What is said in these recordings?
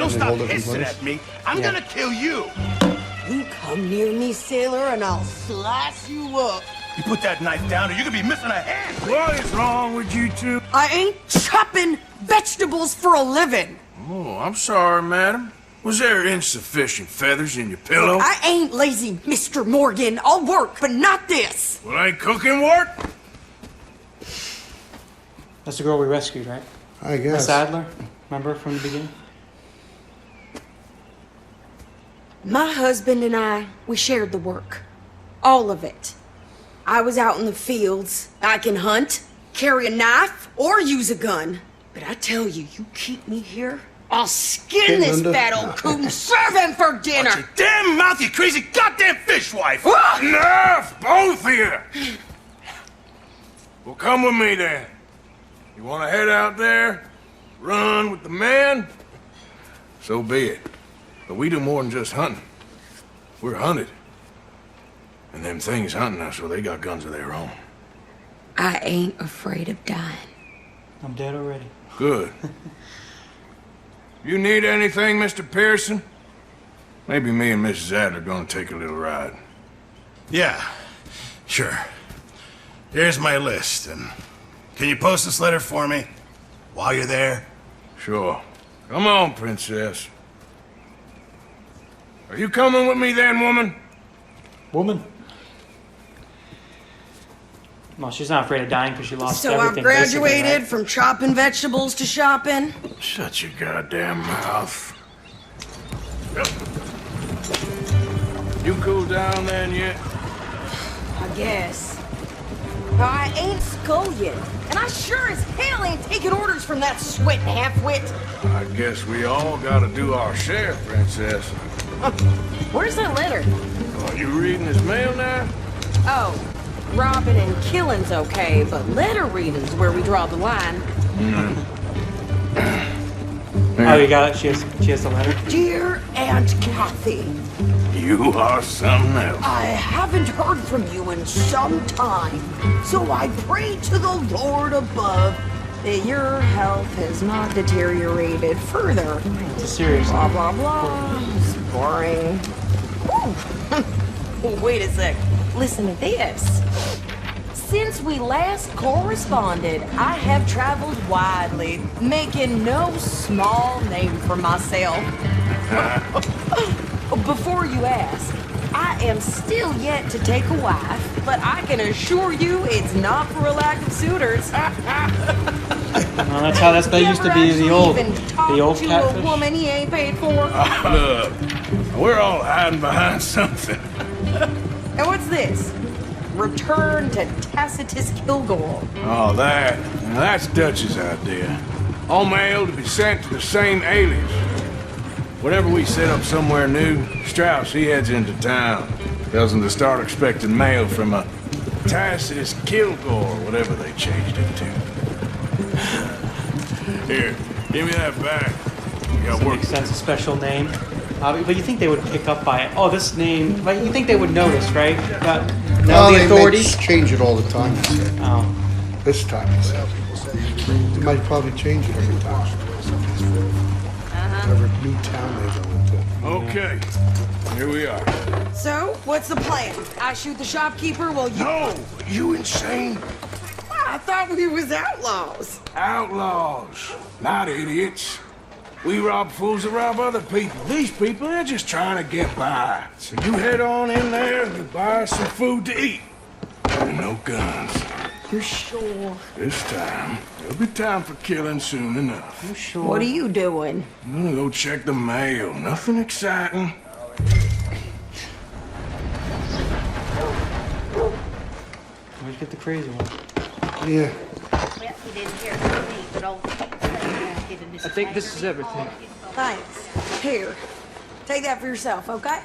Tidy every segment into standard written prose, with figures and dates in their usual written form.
don't stop hissing at me, I'm gonna kill you. You come near me, sailor, and I'll slice you up. You put that knife down or you could be missing a hand. What is wrong with you two? I ain't chopping vegetables for a living. Oh, I'm sorry, madam. Was there insufficient feathers in your pillow? I ain't lazy, Mr. Morgan. I'll work, but not this. Well, ain't cooking work? That's the girl we rescued, right? I guess. Miss Adler? Remember from the beginning? My husband and I, we shared the work. All of it. I was out in the fields. I can hunt, carry a knife, or use a gun. But I tell you, you keep me here, I'll skin this fat old coot and serve him for dinner. Watch your damn mouth, you crazy goddamn fishwife. Enough, both of you! Well, come with me then. You want to head out there, run with the men? So be it. But we do more than just hunting. We're hunted. And them things hunting us, so they got guns of their own. I ain't afraid of dying. I'm dead already. Good. You need anything, Mr. Pearson? Maybe me and Mrs. Adler gonna take a little ride. Yeah, sure. Here's my list, and can you post this letter for me while you're there? Sure. Come on, princess. Are you coming with me then, woman? Woman? Well, she's not afraid of dying because she lost So everything. I've graduated basically, right? from chopping vegetables to shopping. Shut your goddamn mouth. Yep. You cool down then yet? I guess. I ain't scullion, and I sure as hell ain't taking orders from that sweating half-wit. I guess we all gotta do our share, princess. Where's that letter? Are you reading his mail now? Oh, robbing and killing's okay, but letter reading's where we draw the line. Oh, you got it? She has the letter? Dear Aunt Kathy, You are something else. I haven't heard from you in some time, so I pray to the Lord above that your health has not deteriorated further. It's a serious Blah, blah, blah. It's boring. Wait a sec. Listen to this. Since we last corresponded, I have traveled widely, making no small name for myself. Before you ask, I am still yet to take a wife, but I can assure you it's not for a lack of suiters. No, that used to be the old to catfish. a woman he ain't paid for. Look, we're all hiding behind something. And what's this? Return to Tacitus Kilgore. Oh, that's Dutch's idea. All mail to be sent to the same alias. Whenever we set up somewhere new, Strauss, he heads into town. Tells them to start expecting mail from a Tacitus Kilgore, whatever they changed it to. Here, give me that back. We got work. Makes sense, a special name. But you think they would pick up by, oh, this name, like, you think they would notice, right? But now the authorities... They change it all the time, he said. Oh. This time, he said. They might probably change it every time. Every new town they go into. Okay, here we are. So, what's the plan? I shoot the shopkeeper while you... No, you insane? I thought we was outlaws. Outlaws, not idiots. We rob fools that rob other people. These people, they're just trying to get by. So you head on in there and you buy us some food to eat. And no guns. You're sure? This time, there'll be time for killing soon enough. You sure? What are you doing? I'm gonna go check the mail. Nothing exciting. Where'd you get the crazy one? Yeah. I think this is everything. Thanks. Here. Take that for yourself, okay?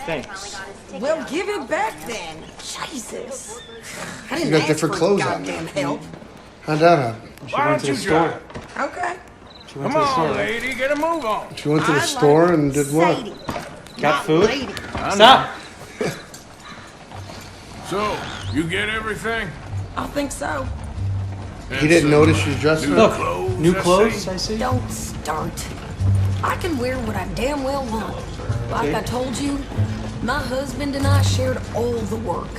Thanks. Well, give it back then. Jesus. I didn't You got ask different for clothes on goddamn now. help. How'd that happen? She Why went don't to you the store. drive? Okay. She went Come to the store. on, lady, get a move on. She went to the I store like and did what? Sadie, Got not food? lady. Stop! So, you get everything? I think so. He didn't notice she's dressed New up? Look, clothes, new I clothes, see. I see. Don't start. I can wear what I damn well want. Like I told you, my husband and I shared all the work.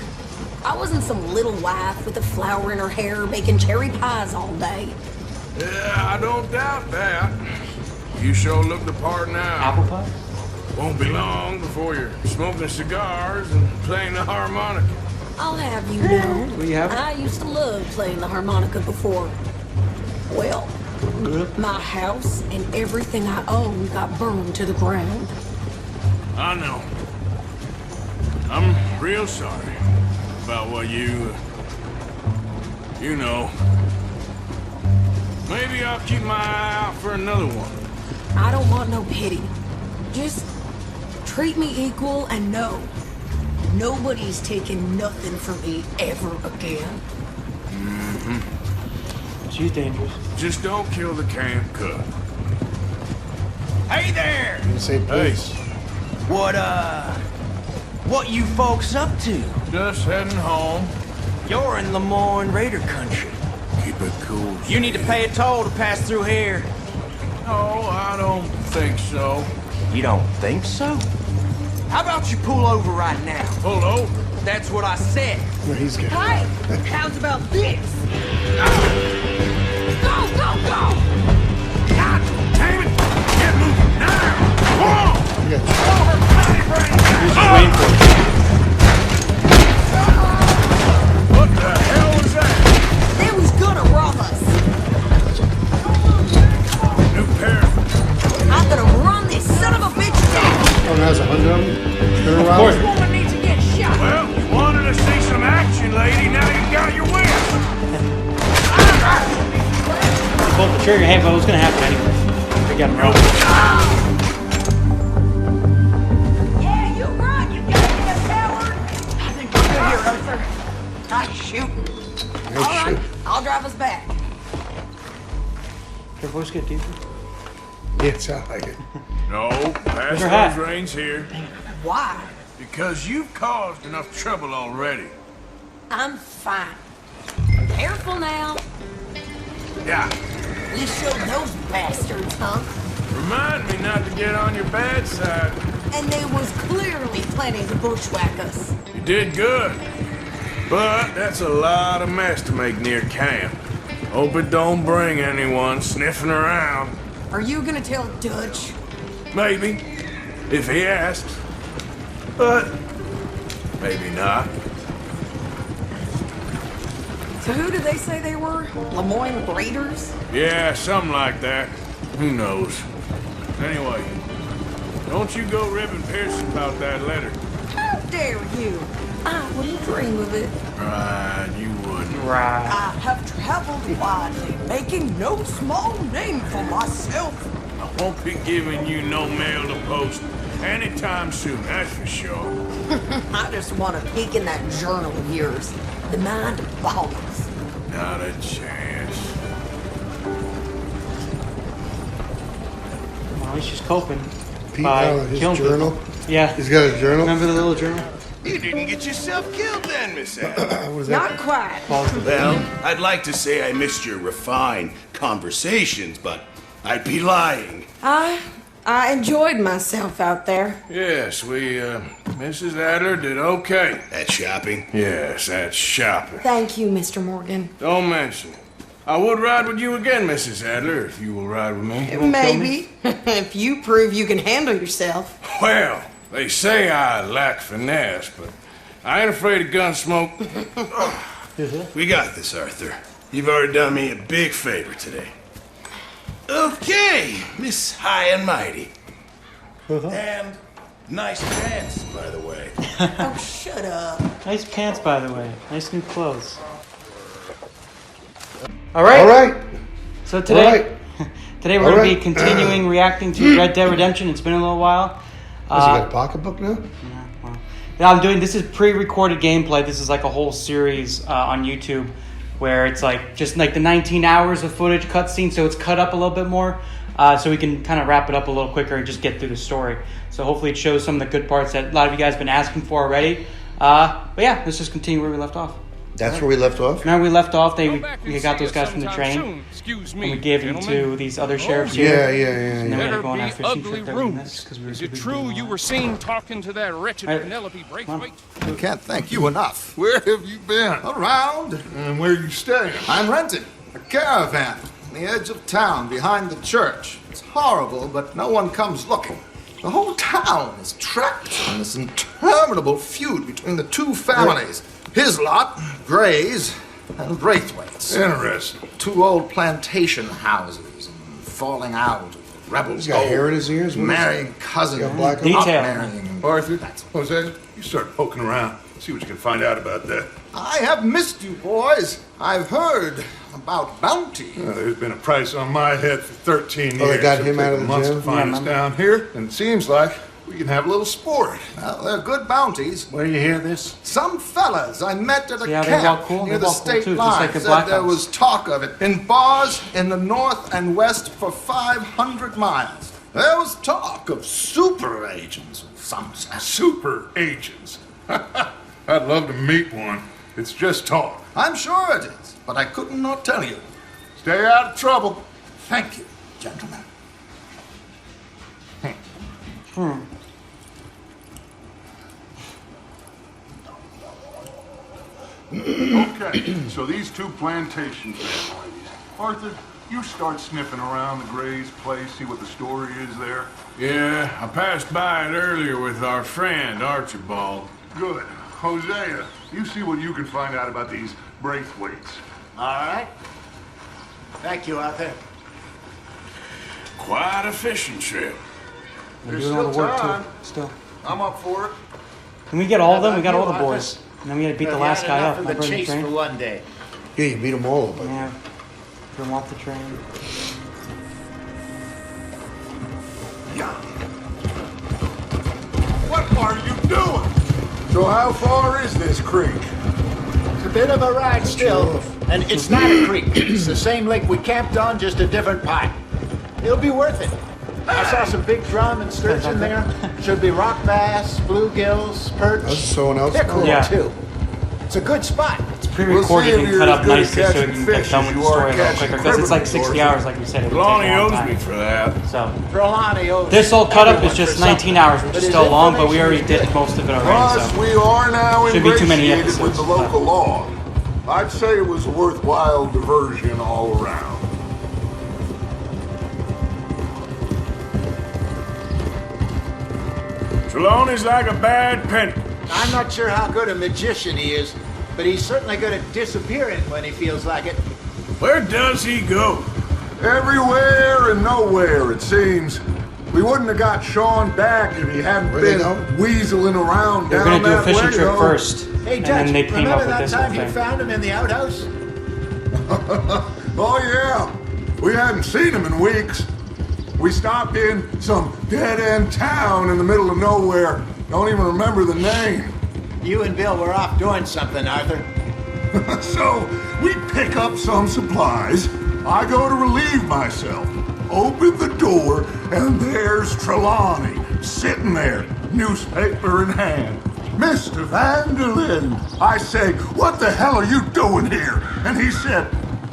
I wasn't some little wife with a flower in her hair making cherry pies all day. Yeah, I don't doubt that. You sure look the part now. Apple pie? Won't be long before you're smoking cigars and playing the harmonica. I'll have you know, Will you have it? I used to love playing the harmonica before. Well, my house and everything I own got burned to the ground. I know. I'm real sorry about what you know. Maybe I'll keep my eye out for another one. I don't want no pity. Just treat me equal and know nobody's taking nothing from me ever again. She's dangerous. Just don't kill the camp cook. Hey there! You say please. What you folks up to? Just heading home. You're in ᘜᗅᙢᙍᙍᗘᗅᗫᗅᗫᗅᗫᗅᗅᗅ. Keep it cool. You need to pay a toll to pass through here. No, I don't think so. You don't think so? How about you pull over right now? Pull over. That's what I said. No, he's good. Hey, how's about this? Go, go, go! God damn it! Get moving now! Whoa! You got He's just waiting for it. What the hell was that? They was gonna rob us. New pair. I'm gonna run this son of a bitch down. Oh, now has a hundred of them. Turn around. course. This woman needs to get shot. Well, you wanted to see some action, lady. Now you got your wish. You pulled the trigger. Hey, but it was gonna happen anyway. They got him wrong. Yeah, you run, you goddamn coward. I think we're good here, Arthur. Nice shooting. All right, I'll drive us back. Your voice get deeper. Yeah, it sounds like it. No, pass your hat? those reins here. Why? Because you've caused enough trouble already. I'm fine. Careful now. Yeah. We showed those bastards, huh? Remind me not to get on your bad side. And they was clearly planning to bushwhack us. You did good. But that's a lot of mess to make near camp. Hope it don't bring anyone sniffing around. Are you gonna tell Dutch? Maybe, if he asks. But maybe not. So who did they say they were? Lemoyne Raiders? Yeah, something like that. Who knows? Anyway, don't you go ribbing Pearson about that letter. How dare you? I wouldn't dream of it. Right, you wouldn't. Right. I have traveled widely, making no small name for myself. I won't be giving you no mail to post anytime soon, that's for sure. I just want to peek in that journal of yours. The mind of ballers. Not a chance. Well, at least she's coping Pete, by his killing journal. people. Yeah. He's got a journal. Remember the little journal? You didn't get yourself killed then, Miss Adler. What was that? Not quite. Well, I'd like to say I missed your refined conversations, but I'd be lying. I enjoyed myself out there. Yes, Mrs. Adler did okay. That shopping? Yes, that's shopping. Thank you, Mr. Morgan. Don't mention it. I would ride with you again, Mrs. Adler, if you will ride with me. Maybe. If you prove you can handle yourself. Well, they say I lack finesse, but I ain't afraid of gun smoke. We got this, Arthur. You've already done me a big favor today. Okay, Miss High and Mighty. And nice pants, by the way. Oh, shut up. Nice pants, by the way. Nice new clothes. All right. All right. So today, All today we're All going to be right. continuing reacting to Red Dead Redemption. It's been a little while. Has he got a pocketbook now? Well, yeah, this is pre-recorded gameplay. This is like a whole series on YouTube where it's like just like the 19 hours of footage cutscene, so it's cut up a little bit more, so we can kind of wrap it up a little quicker and just get through the story. So hopefully it shows some of the good parts that a lot of you guys have been asking for already. But yeah, let's just continue where we left off. That's where we left off? Remember we left off, we got those guys from the train, and we gave them to these other sheriffs here. Yeah. And then we had to go on our fishing ugly trip during rumors. this, because we were Is too it busy true doing you that. were seen talking to that wretched Hey, Penelope Braithwaite? I can't thank you enough. Where have you been? Around. And where you staying? I'm renting a caravan on the edge of town behind the church. It's horrible, but no one comes looking. The whole town is trapped in this interminable feud between the two families. His lot, Gray's, and Braithwaite's. Interesting. Two old plantation houses and falling out of the rebels. He's got hair in his ears. What is Marrying cousin. He's got black hair. Detail. Marrying. Arthur, Jose, you start poking around. See what you can find out about that. I have missed you, boys. I've heard about bounty. There's been a price on my head for 13 years. Oh, they got him It'll out take of the months jail? to find Yeah, us man. down here, and it seems like we can have a little sport. Well, they're good bounties. Where you hear this? Some fellas I met at a Yeah, they camp walk cool, near they the walk cool state too, just line like the said black there ones. was talk of it in bars in the north and west for 500 miles. There was talk of super agents of some sense. Super agents. I'd love to meet one. It's just talk. I'm sure it is, but I couldn't not tell you. Stay out of trouble. Thank you, gentlemen. Okay, so these two plantation families. Arthur, you start sniffing around the Gray's place, see what the story is there. Yeah, I passed by it earlier with our friend, Archibald. Good. Hosea, you see what you can find out about these Braithwaites. All right. Thank you, Arthur. Quite a fishing trip. We're There's doing all the still work time. too. Still. I'm up for it. Can we get all of them? How We got about all the you, boys. And then we had to beat the Have last you guy had up. enough of Remember the in the chase train? for one day. Yeah, you beat them all, but Yeah. Threw him off the train. What are you doing? So how far is this creek? It's a bit of a ride still, and it's not a creek. It's the same lake we camped on, just a different part. It'll be worth it. I saw some big drum and sturgeon there. Should be rock bass, bluegills, perch. that's someone else. They're cool Yeah. too. It's a good spot. It's pre-recorded We'll see if and cut you're up as good at nicely so we catching can get fish done as with the you are story a little catching quicker. Because it's like criminals, 60 hours, like we said. It would take Lonnie a long owes time. me for that. So Trelawney owes this whole cut up is everyone just for 19 something. hours, which But is his still long, but we information already is did good. most of it already. Plus, So we are now Should be too many ingratiated with episodes, the but- local law. I'd say it was a worthwhile diversion all around. Trelawney's like a bad penny. I'm not sure how good a magician he is, but he's certainly good at disappearing when he feels like it. Where does he go? Everywhere and nowhere, it seems. We wouldn't have got Sean back if he hadn't Where'd they been go? weaseling around they're down gonna do a that fishing way, trip though. first, Hey, and Dutch, then they came up remember with that this whole time you thing. found him in the outhouse? Oh, yeah. We hadn't seen him in weeks. We stopped in some dead-end town in the middle of nowhere. Don't even remember the name. You and Bill were off doing something, Arthur. So, we pick up some supplies. I go to relieve myself. Open the door, and there's Trelawney, sitting there, newspaper in hand. Mr. Vanderlyn. I say, what the hell are you doing here? And he said,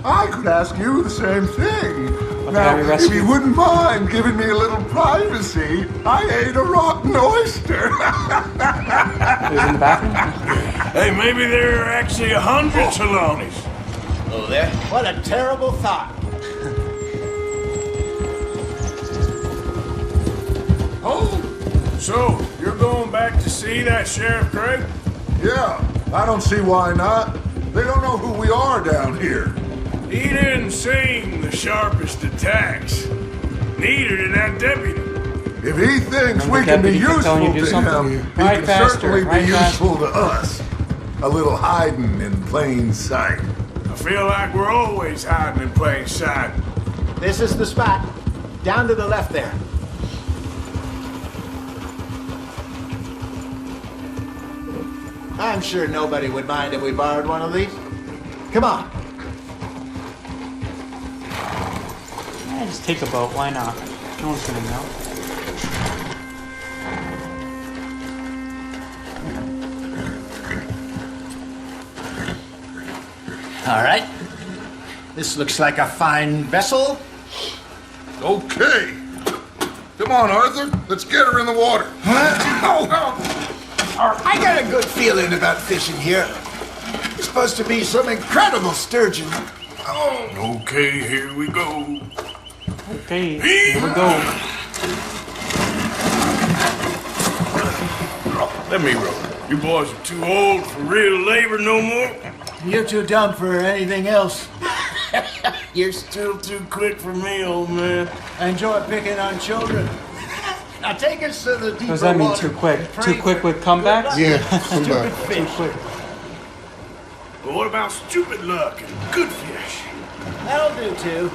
I could ask you the same thing. Now, we if rescued? you wouldn't mind giving me a little privacy, I ate a rotten oyster. He was in the bathroom. Hey, maybe there are actually 100 Trelawneys. Oh, there? What a terrible thought. So, you're going back to see that Sheriff Gray? Yeah, I don't see why not. They don't know who we are down here. He didn't seem the sharpest attacks. Neither did that deputy. If he thinks And we the can be deputy kept useful telling you to to do something. him, he Right can faster, certainly right be faster. useful to us. A little hiding in plain sight. I feel like we're always hiding in plain sight. This is the spot. Down to the left there. I'm sure nobody would mind if we borrowed one of these. Come on. Yeah, just take a boat. Why not? No one's gonna know. All right. This looks like a fine vessel. Okay. Come on, Arthur. Let's get her in the water. I got a good feeling about fishing here. It's supposed to be some incredible sturgeon. Okay, here we go. Okay, here we go. Let me roll. You boys are too old for real labor no more. You're too dumb for anything else. You're still too quick for me, old man. I enjoy picking on children. Now take us to the deeper What does that mean, water too quick? and pray Too quick for with comebacks? Yeah, come back. Too quick. But what about stupid luck and good fish? That'll do too.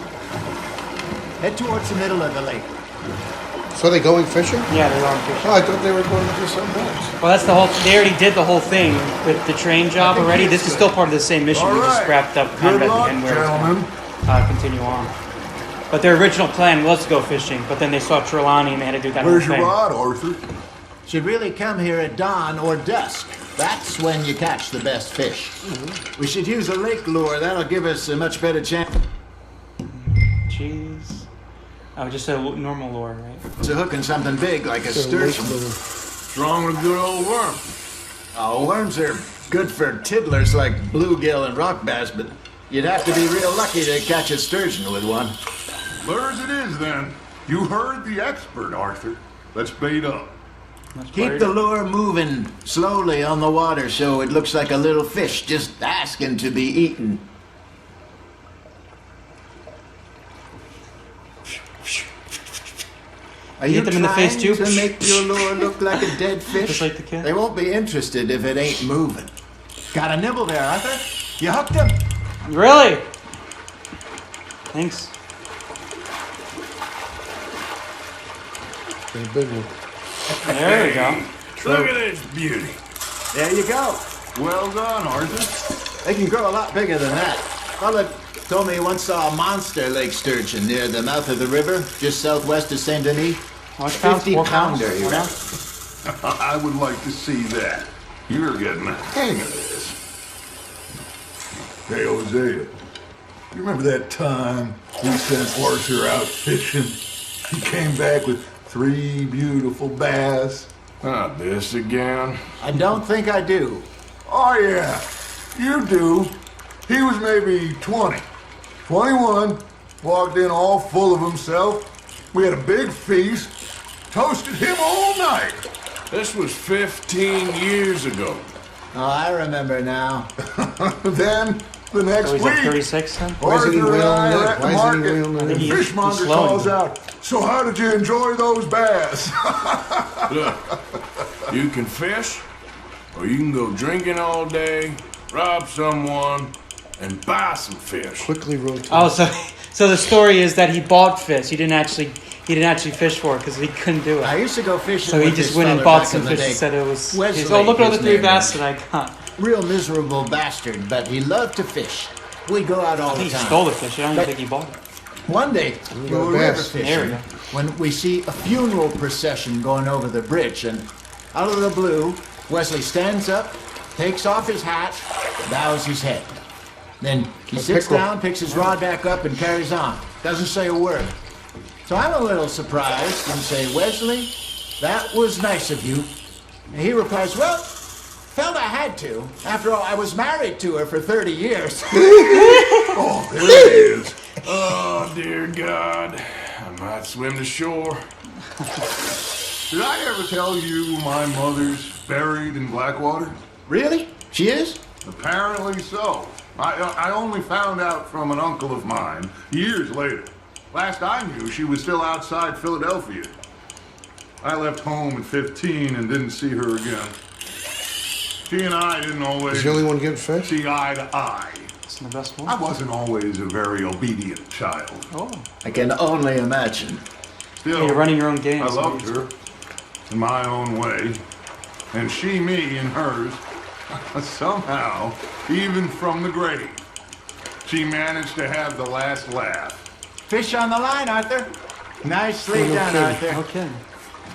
Head towards the middle of the lake. So they going fishing? Yeah, they're going fishing. Oh, I thought they were going to do something else. Well, that's the whole. They already did the whole thing with the train job already. This is still part of the same mission. We just wrapped up kind of at the end where it's gonna continue on. But their original plan was to go fishing, but then they saw Trelawney and they had to do that Where's whole your thing. rod, Arthur? Should really come here at dawn or dusk. That's when you catch the best fish. We should use a lake lure. That'll give us a much better chance. Jeez. Oh, just a normal lure, right? To hooking something big like a sturgeon. What's wrong with a good old worm? Oh, worms are good for tiddlers like bluegill and rock bass, but you'd have to be real lucky to catch a sturgeon with one. Lures it is, then. You heard the expert, Arthur. Let's bait up. Keep the lure moving slowly on the water so it looks like a little fish just asking to be eaten. Are you hit them in the face, trying too? to make your lure look like a dead fish? Just like the kid? They won't be interested if it ain't moving. Got a nibble there, Arthur? You hooked him? Really? Thanks. A big one. There we go. Look at this beauty. There you go. Well done, Arthur. They can grow a lot bigger than that. Fella told me he once saw a monster lake sturgeon near the mouth of the river, just southwest of Saint Denis. How much pounds? 4 pounds? 50-pounder, you know? I would like to see that. You're getting the hang of this. Hey, Hosea, you remember that time we sent Arthur out fishing? He came back with 3 beautiful bass. Not this again. I don't think I do. Oh, yeah, you do. He was maybe 20, 21, walked in all full of himself. We had a big feast, toasted him all night. This was 15 years ago. Oh, I remember now. Then, the next So he's week, like 36 then? Why isn't he Arthur and I wailing are it? at the Why isn't he market, wailing and it? the He's fishmonger slowing calls down. out, "So how did you enjoy those bass?" Look, you can fish, or you can go drinking all day, rob someone, and buy some fish. Quickly rotate. Oh, so the story is that he bought fish. He didn't actually fish for it because he couldn't do I it. used to go fishing So he with just this went and fella bought back some in the fish day. and said it was. Wesley, He's, oh, look at all the his 3 name bass was. that I got. Real miserable bastard, but he loved to fish. We'd go out all I think the he time. stole the fish. I don't even think he bought it. One day, we got were river bass. There we fishing go. when we see a funeral procession going over the bridge, and out of the blue, Wesley stands up, takes off his hat, bows his head. Then he sits pickerel. down, picks his rod back up, and carries on. Doesn't say a word. So I'm a little surprised and say, "Wesley, that was nice of you." And he replies, "Well, felt I had to. After all, I was married to her for 30 years. Oh, there it is. Oh, dear God. I might swim to shore. Did I ever tell you my mother's buried in Blackwater? Really? She is? Apparently so. I only found out from an uncle of mine years later. Last I knew, she was still outside Philadelphia. I left home at 15 and didn't see her again. She and I didn't always Is the only one getting fish? see eye to eye. It's the best one. I wasn't always a very obedient child. Oh, I can only imagine. Still, you're running your own game. I so loved her in my own way, and she me in hers. Somehow, even from the grave, she managed to have the last laugh. Fish on the line, Arthur. Nicely done, Arthur. Okay.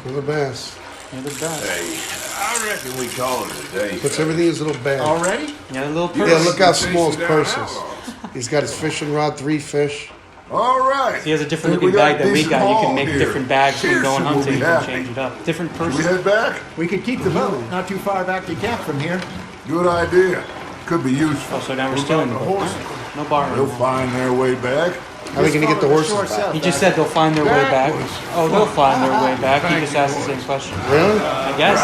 For the bass. You're the best. Hey, I reckon we call it a day. Puts everything in his little bag. Already? Yeah, a little purse. Yeah, look how small his purse is. He's got his fishing rod, 3 fish. All right. He has a different Think we looking got bag than we decent got. You can haul make here. different bags when Pearson going will hunting. be You can happy. change it up. Different We purses. head back? We could keep the boat not too far back to camp from here. Good idea. Could be useful. Oh, so now we're What stealing the about boat. horses? No borrowing. They'll find their way back. How are they going to get the horses Shore back? south, He just said they'll find their way back. Backwards. Oh, they'll find their way back. He just asked the same question. Really? I guess.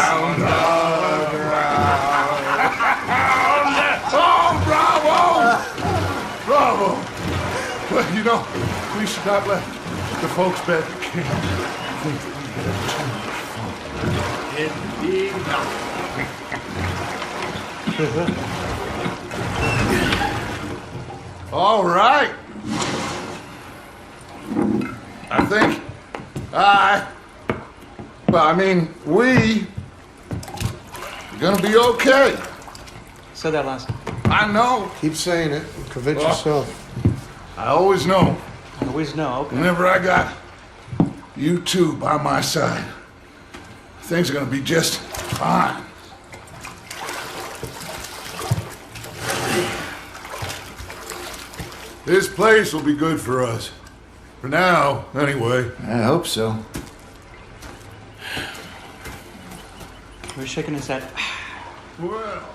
Oh, bravo! Bravo! Well, you know, we should not let the folks back at camp think that we had too much fun. All right. I think we are gonna be okay. Said that last time. I know. Keep saying it. Convince Well. yourself. I always know. I always know. Okay. Whenever I got you two by my side, things are gonna be just fine. This place will be good for us. For now, anyway. I hope so. We're shaking his head. Well,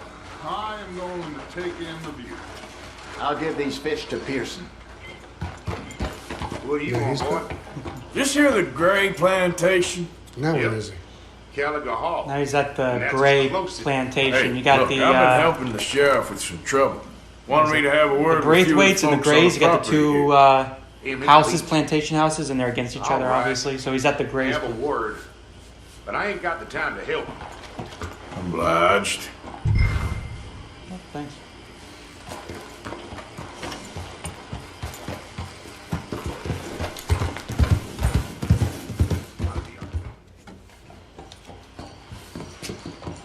I am going to take in the view. I'll give these fish to Pearson. What do you Yeah, want, he's boy? got... Just hear the Gray Plantation? Now where is he? Gallagher Hall. Now he's at the That's Gray the closest. Plantation. Hey, You got look, the I've been helping the sheriff with some trouble. Wanted me to have a word with you Braithwaites and the folks on Grays. You got the property two here. houses, plantation houses, and they're against each other, All right. obviously. So he's at the Grays. Have a word, but I ain't got the time to help. Obliged. Oh, thanks.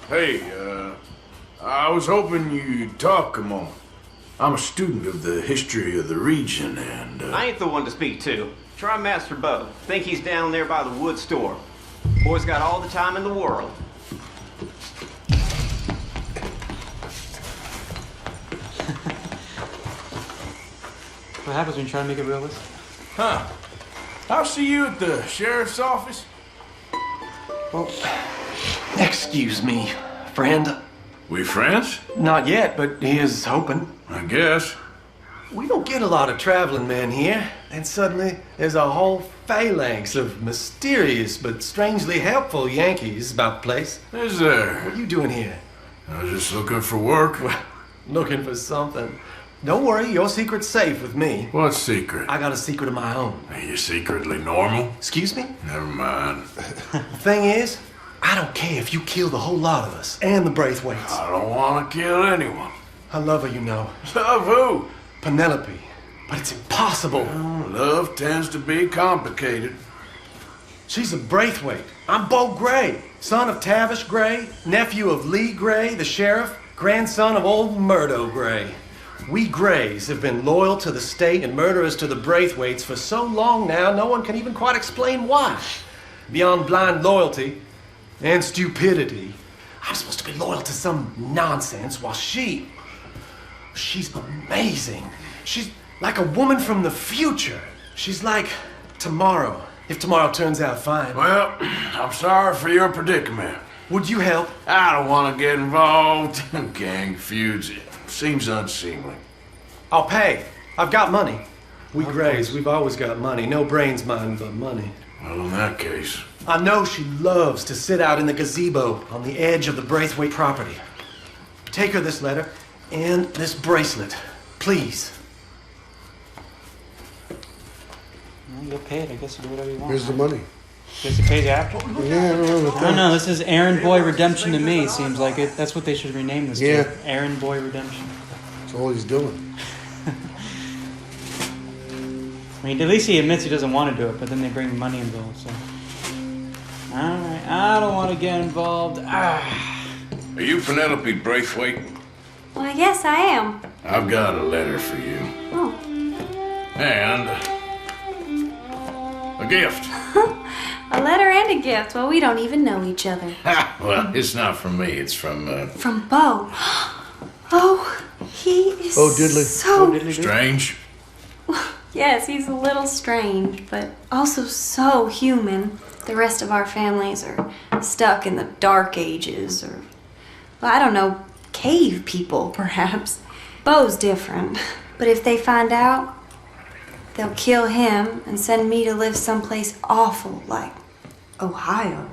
Hey, I was hoping you'd talk a moment. I'm a student of the history of the region, and I ain't the one to speak to. Try Master Bo. Think he's down there by the wood store. Boy's got all the time in the world. What happens when you try to make it realistic? Huh. I'll see you at the sheriff's office. Well, excuse me, friend. We friends? Not yet, but he is hoping. I guess. We don't get a lot of traveling men here, and suddenly there's a whole phalanx of mysterious but strangely helpful Yankees about the place. Is there? What are you doing here? I was just looking for work. Well, looking for something. Don't worry, your secret's safe with me. What secret? I got a secret of my own. Are you secretly normal? Excuse me? Never mind. The thing is, I don't care if you kill the whole lot of us and the Braithwaites. I don't want to kill anyone. I love her, you know. Love who? Penelope. But it's impossible. Love tends to be complicated. She's a Braithwaite. I'm Bo Gray, son of Tavish Gray, nephew of Lee Gray, the sheriff, grandson of old Murdo Gray. We Grays have been loyal to the state and murderers to the Braithwaites for so long now, no one can even quite explain why. Beyond blind loyalty and stupidity, I'm supposed to be loyal to some nonsense while she's amazing. She's like a woman from the future. She's like tomorrow, if tomorrow turns out fine. Well, I'm sorry for your predicament. Would you help? I don't want to get involved in gang feuds. It seems unseemly. I'll pay. I've got money. We Grays, we've always got money. No brains, mind, but money. Well, in that case, I know she loves to sit out in the gazebo on the edge of the Braithwaite property. Take her this letter and this bracelet, please. Well, you'll pay it. I guess you do whatever you want. Here's the money. Guess you pay it after? Yeah, I don't know. I don't know. This is Errand Boy Redemption to me. Seems like it. That's what they should rename this Yeah. to. Errand Boy Redemption. That's all he's doing. I mean, at least he admits he doesn't want to do it, but then they bring money involved. So, all right, I don't want to get involved. Ah. are you Penelope Braithwaite? Well, yes, I am. I've got a letter for you. Oh. And a gift. A letter and a gift. Well, we don't even know each other. Well, it's not from me. It's from, From Bo. Oh, he is Oh, diddly. so... Strange. Yes, he's a little strange, but also so human. The rest of our families are stuck in the dark ages, or, well, I don't know, cave people, perhaps. Bo's different, but if they find out, they'll kill him and send me to live someplace awful like Ohio.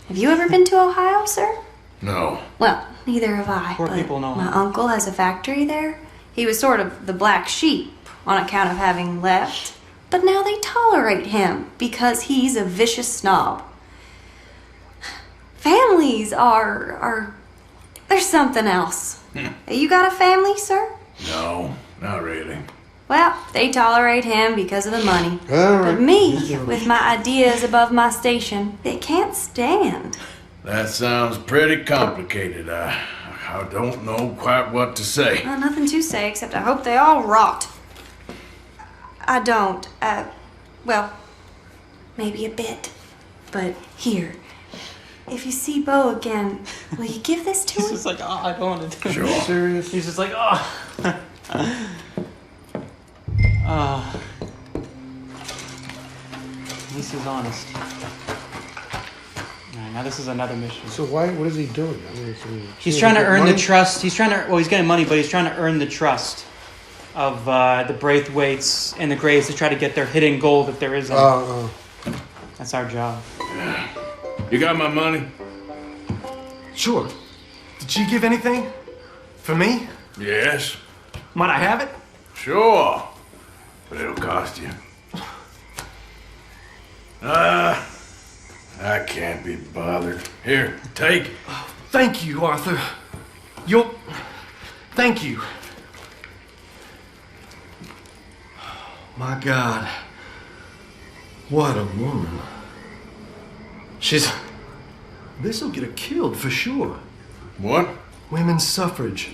Have you ever been to Ohio, sir? No. Well, neither have I. Poor but people know. my uncle has a factory there. He was sort of the black sheep on account of having left. But now they tolerate him because he's a vicious snob. Families are there's something else. You got a family, sir? No, not really. Well, they tolerate him because of the money. All right. But me, with my ideas above my station, they can't stand. That sounds pretty complicated. I don't know quite what to say. Well, nothing to say except I hope they all rot. I don't. Well, maybe a bit. But here, if you see Bo again, will you give this to He's him? just like, oh, I don't want to do it. Sure. Serious? He's just like, oh. At least he's honest. Alright, now this is another mission. So what is he doing? I mean, He's trying to earn the trust. He's getting money, but he's trying to earn the trust of the Braithwaites and the Grays to try to get their hidden gold if there is any. That's our job. You got my money? Sure. Did she give anything? For me? Yes. Might I have it? Sure. But it'll cost you. I can't be bothered. Here, take. Thank you, Arthur. Thank you. My God. What a woman. This'll get her killed for sure. What? Women's suffrage.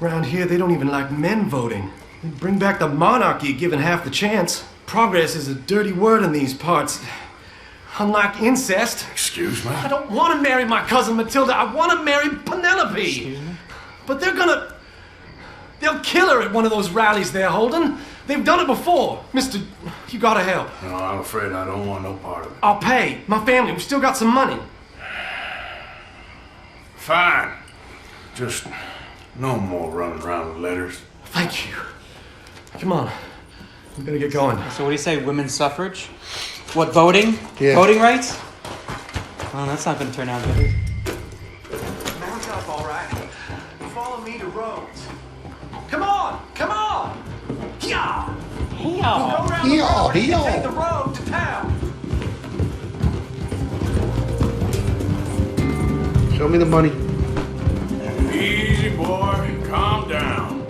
Around here, they don't even like men voting. They bring back the monarchy given half the chance. Progress is a dirty word in these parts. Unlike incest. Excuse me? I don't want to marry my cousin Matilda. I want to marry Penelope. Excuse me? But they'll kill her at one of those rallies they're holding. They've done it before. Mister, you gotta help. No, I'm afraid I don't want no part of it. I'll pay. My family, we've still got some money. Fine. Just no more running around with letters. Thank you. Come on. We better get going. So what do you say, women's suffrage? What, voting? Yeah. Voting rights? Well, that's not going to turn out good. Mount up, all right. Follow me to Rhodes. Come on! Come on! Yeah! We'll go around the road and take the road to town. Show me the money. Easy, boy. Calm down.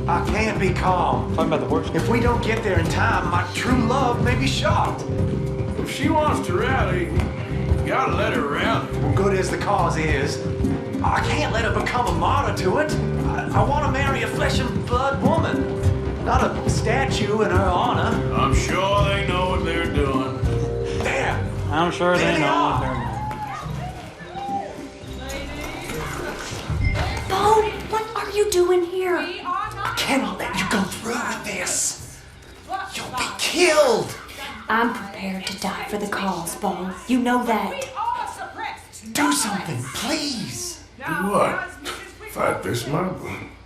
I can't be calm. Talking about the horse. If we don't get there in time, my true love may be shot. If she wants to rally, you gotta let her rally. Good as the cause is, I can't let her become a martyr to it. I want to marry a flesh and blood woman, not a statue in her honor. I'm sure they know what they're doing. There. I'm sure There they they know are. what they're doing. Bo, what are you doing here? I cannot let you go through with this. You'll be killed. I'm prepared to die for the cause, Bo. You know that. Do something, please. Do what? Fight this mob?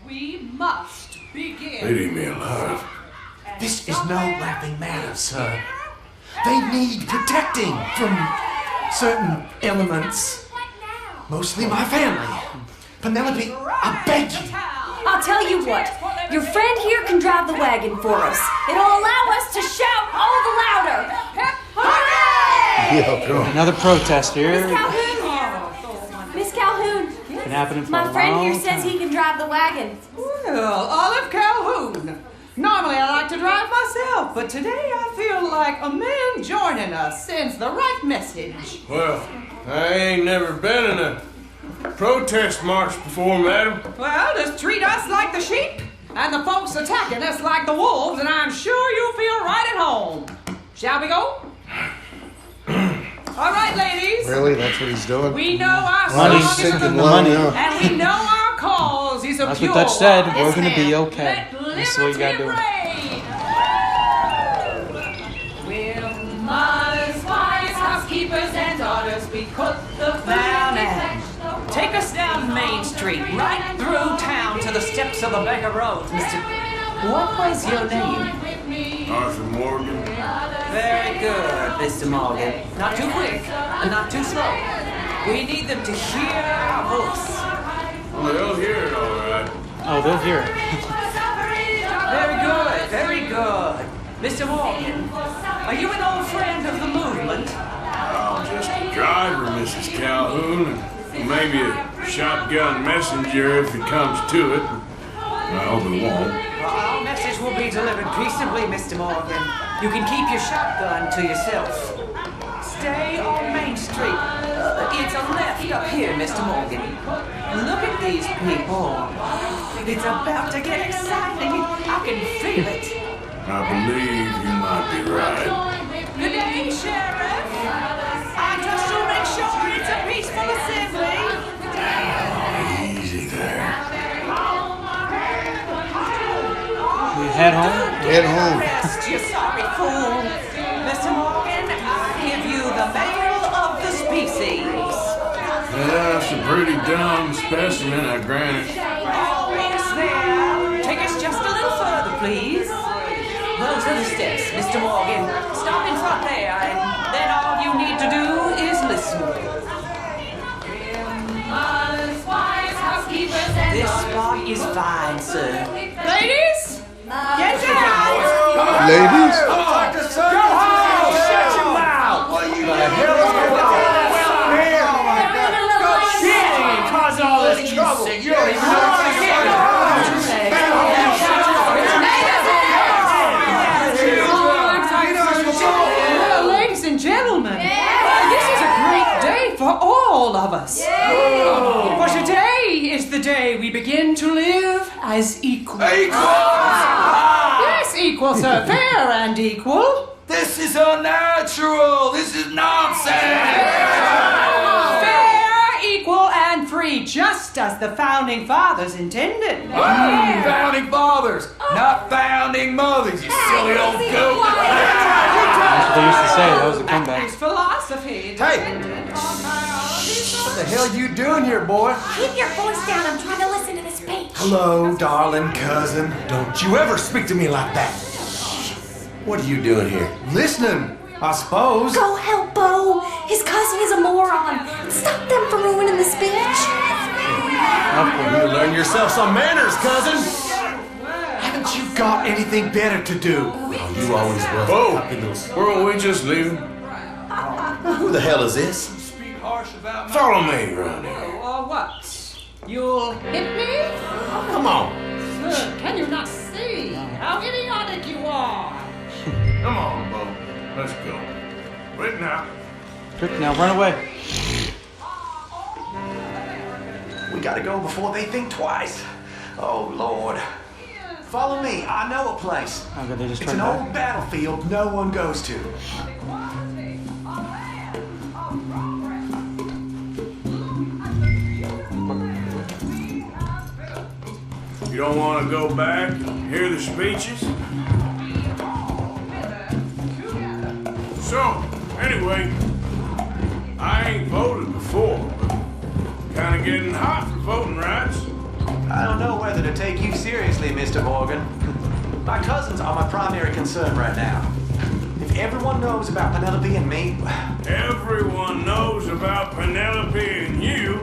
We must begin. They'd eat me alive. This is no laughing matter, sir. They need protecting from certain elements. Mostly my family. Penelope, I beg you. I'll tell you what. Your friend here can drive the wagon for us. It'll allow us to shout all the louder. Hooray! Another protest here. Miss Calhoun. Been happening for My a friend long here says time. he can drive the wagon. Well, Olive Calhoun. Normally I like to drive myself, but today I feel like a man joining us sends the right message. Well, I ain't never been in a protest march before, madam. Well, just treat us like the sheep, and the folks attacking us like the wolves, and I'm sure you'll feel right at home. Shall we go? All ladies. Really? That's what he's doing? We know our Money. song is The money. and we know our cause is a That's pure what Dutch said. one. We're gonna be Yes, okay. Let That's what you gotta do. We're mothers, wives, housekeepers, and daughters. We cook the food. Now. Take us down Main Street, right through town to the steps of the Baker Road, Mr. What was your name? Arthur Morgan. Very good, Mr. Morgan. Not too quick and not too slow. We need them to hear our voice. Well, they'll hear it all right. Oh, they'll hear it. Very good, very good. Mr. Morgan, are you an old friend of the movement? I'm just a driver, Mrs. Calhoun, and maybe a shotgun messenger if it comes to it. I hope it won't. Well, our message will be delivered peaceably, Mr. Morgan. You can keep your shotgun to yourself. Stay on Main Street. It's a left up here, Mr. Morgan. Look at these people. It's about to get exciting. I can feel it. I believe you might be right. Good day, Sheriff. I trust you'll make sure it's a peaceful assembly. Easy there. We head home? Head home. Rest, you sorry fool. Mr. Morgan, I give you the male of the species. Yeah, that's a pretty dumb specimen, I grant it. Almost there. Take us just a little further, please. Those are the steps, Mr. Morgan. Stop in front there, and then all you need to do is listen. This spot is fine, sir. Ladies, get down! Ladies? Go home! Shut your mouth! What the hell is going on here? Oh my God! Go shit! Cause all this trouble. You don't even know what's going Well, ladies and gentlemen, this is a great day for all of us. For today is the day we begin to live as equals. Yes, equal, sir. Fair and equal. This is unnatural! This is nonsense! Fair, equal, and free, just as the Founding Fathers intended. Founding fathers, not founding mothers, you silly old goat! That's what they used to say. That was a comeback. It's philosophy. Hey! What the hell you doing here, boy? Keep your voice down. I'm trying to listen to this speech. Hello, darling cousin. Don't you ever speak to me like that. What are you doing here? Listening, I suppose. Go help Bo. His cousin is a moron. Stop them from ruining the speech. You learn yourself some manners, cousin. Haven't you got anything better to do? Oh, you always were. Oh, weren't we just leaving? Who the hell is this? Follow me around here. What? You'll hit me? Come on. Sir, can you not see how idiotic you are? Come on, Bo. Let's go. Right now. Quick now, run away. We gotta go before they think twice. Oh, Lord. Follow me. I know a place. Okay, they just It's turned an back. old battlefield no one goes to. You don't want to go back and hear the speeches? So, anyway, I ain't voted before, but kind of getting hot for voting rights. I don't know whether to take you seriously, Mr. Morgan. My cousins are my primary concern right now. If everyone knows about Penelope and me... Everyone knows about Penelope and you.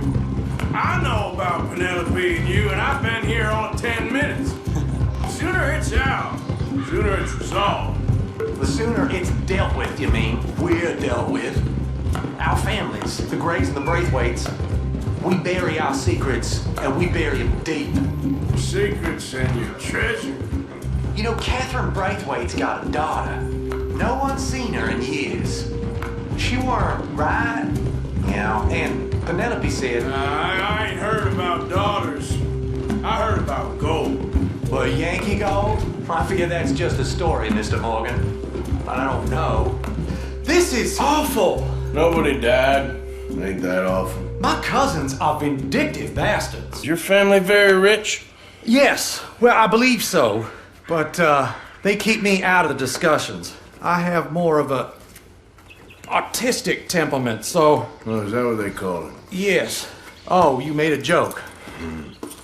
I know about Penelope and you, and I've been here all 10 minutes. The sooner it's out, the sooner it's resolved. The sooner it's dealt with, you mean? We're dealt with. Our families, the Grays and the Braithwaites, we bury our secrets, and we bury them deep. Secrets and your treasure. You know, Catherine Braithwaite's got a daughter. No one's seen her in years. She weren't right, you know, and Penelope said... I ain't heard about daughters. I heard about gold. Well, Yankee gold? I fear that's just a story, Mr. Morgan. But I don't know. This is awful. Nobody died. Ain't that awful? My cousins are vindictive bastards. Is your family very rich? Yes, well, I believe so. But they keep me out of the discussions. I have more of a artistic temperament, so... Oh, is that what they call it? Yes. Oh, you made a joke.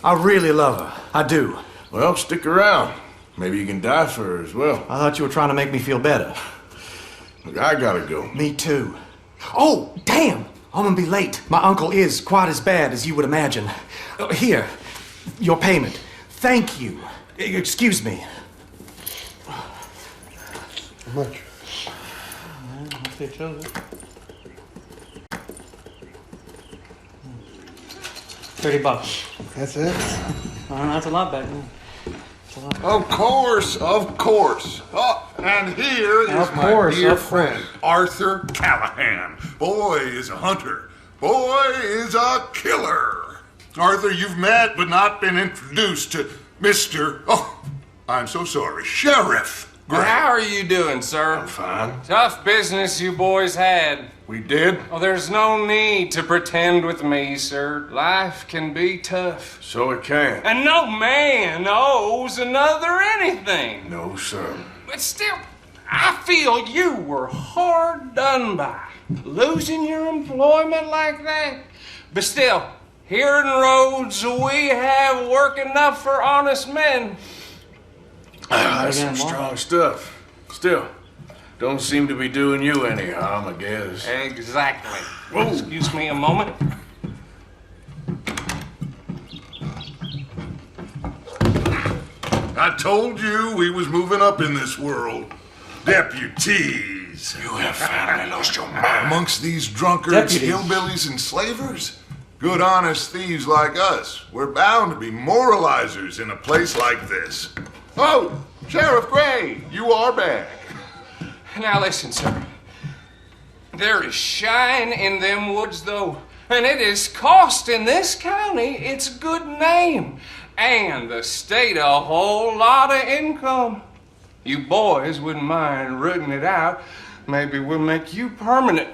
I really love her. I do. Well, stick around. Maybe you can die for her as well. I thought you were trying to make me feel better. Look, I gotta go. Me too. Oh, damn! I'm gonna be late. My uncle is quite as bad as you would imagine. Here, your payment. Thank you. Excuse me. How much? They chose it. $30. That's it? That's a lot back then. Of course. Oh, and here is my dear friend, Arthur Callahan. Boy is a hunter. Boy is a killer. Arthur, you've met but not been introduced to Mr. Oh, I'm so sorry, Sheriff Gray. How are you doing, sir? I'm fine. Tough business you boys had. We did? Oh, there's no need to pretend with me, sir. Life can be tough. So it can. And no man owes another anything. No, sir. But still, I feel you were hard done by. Losing your employment like that. But still, here in Rhodes, we have work enough for honest men. That's some strong stuff. Still, don't seem to be doing you any harm, I guess. Exactly. Whoa. Excuse me a moment. I told you we was moving up in this world. Deputies. You have finally lost your mind. Amongst these drunkards, Deputies. hillbillies, and slavers? Good, honest thieves like us. We're bound to be moralizers in a place like this. Oh, Sheriff Gray, you are back. Now listen, sir. There is shine in them woods, though, and it is costing this county its good name and the state a whole lot of income. You boys wouldn't mind rooting it out. Maybe we'll make you permanent.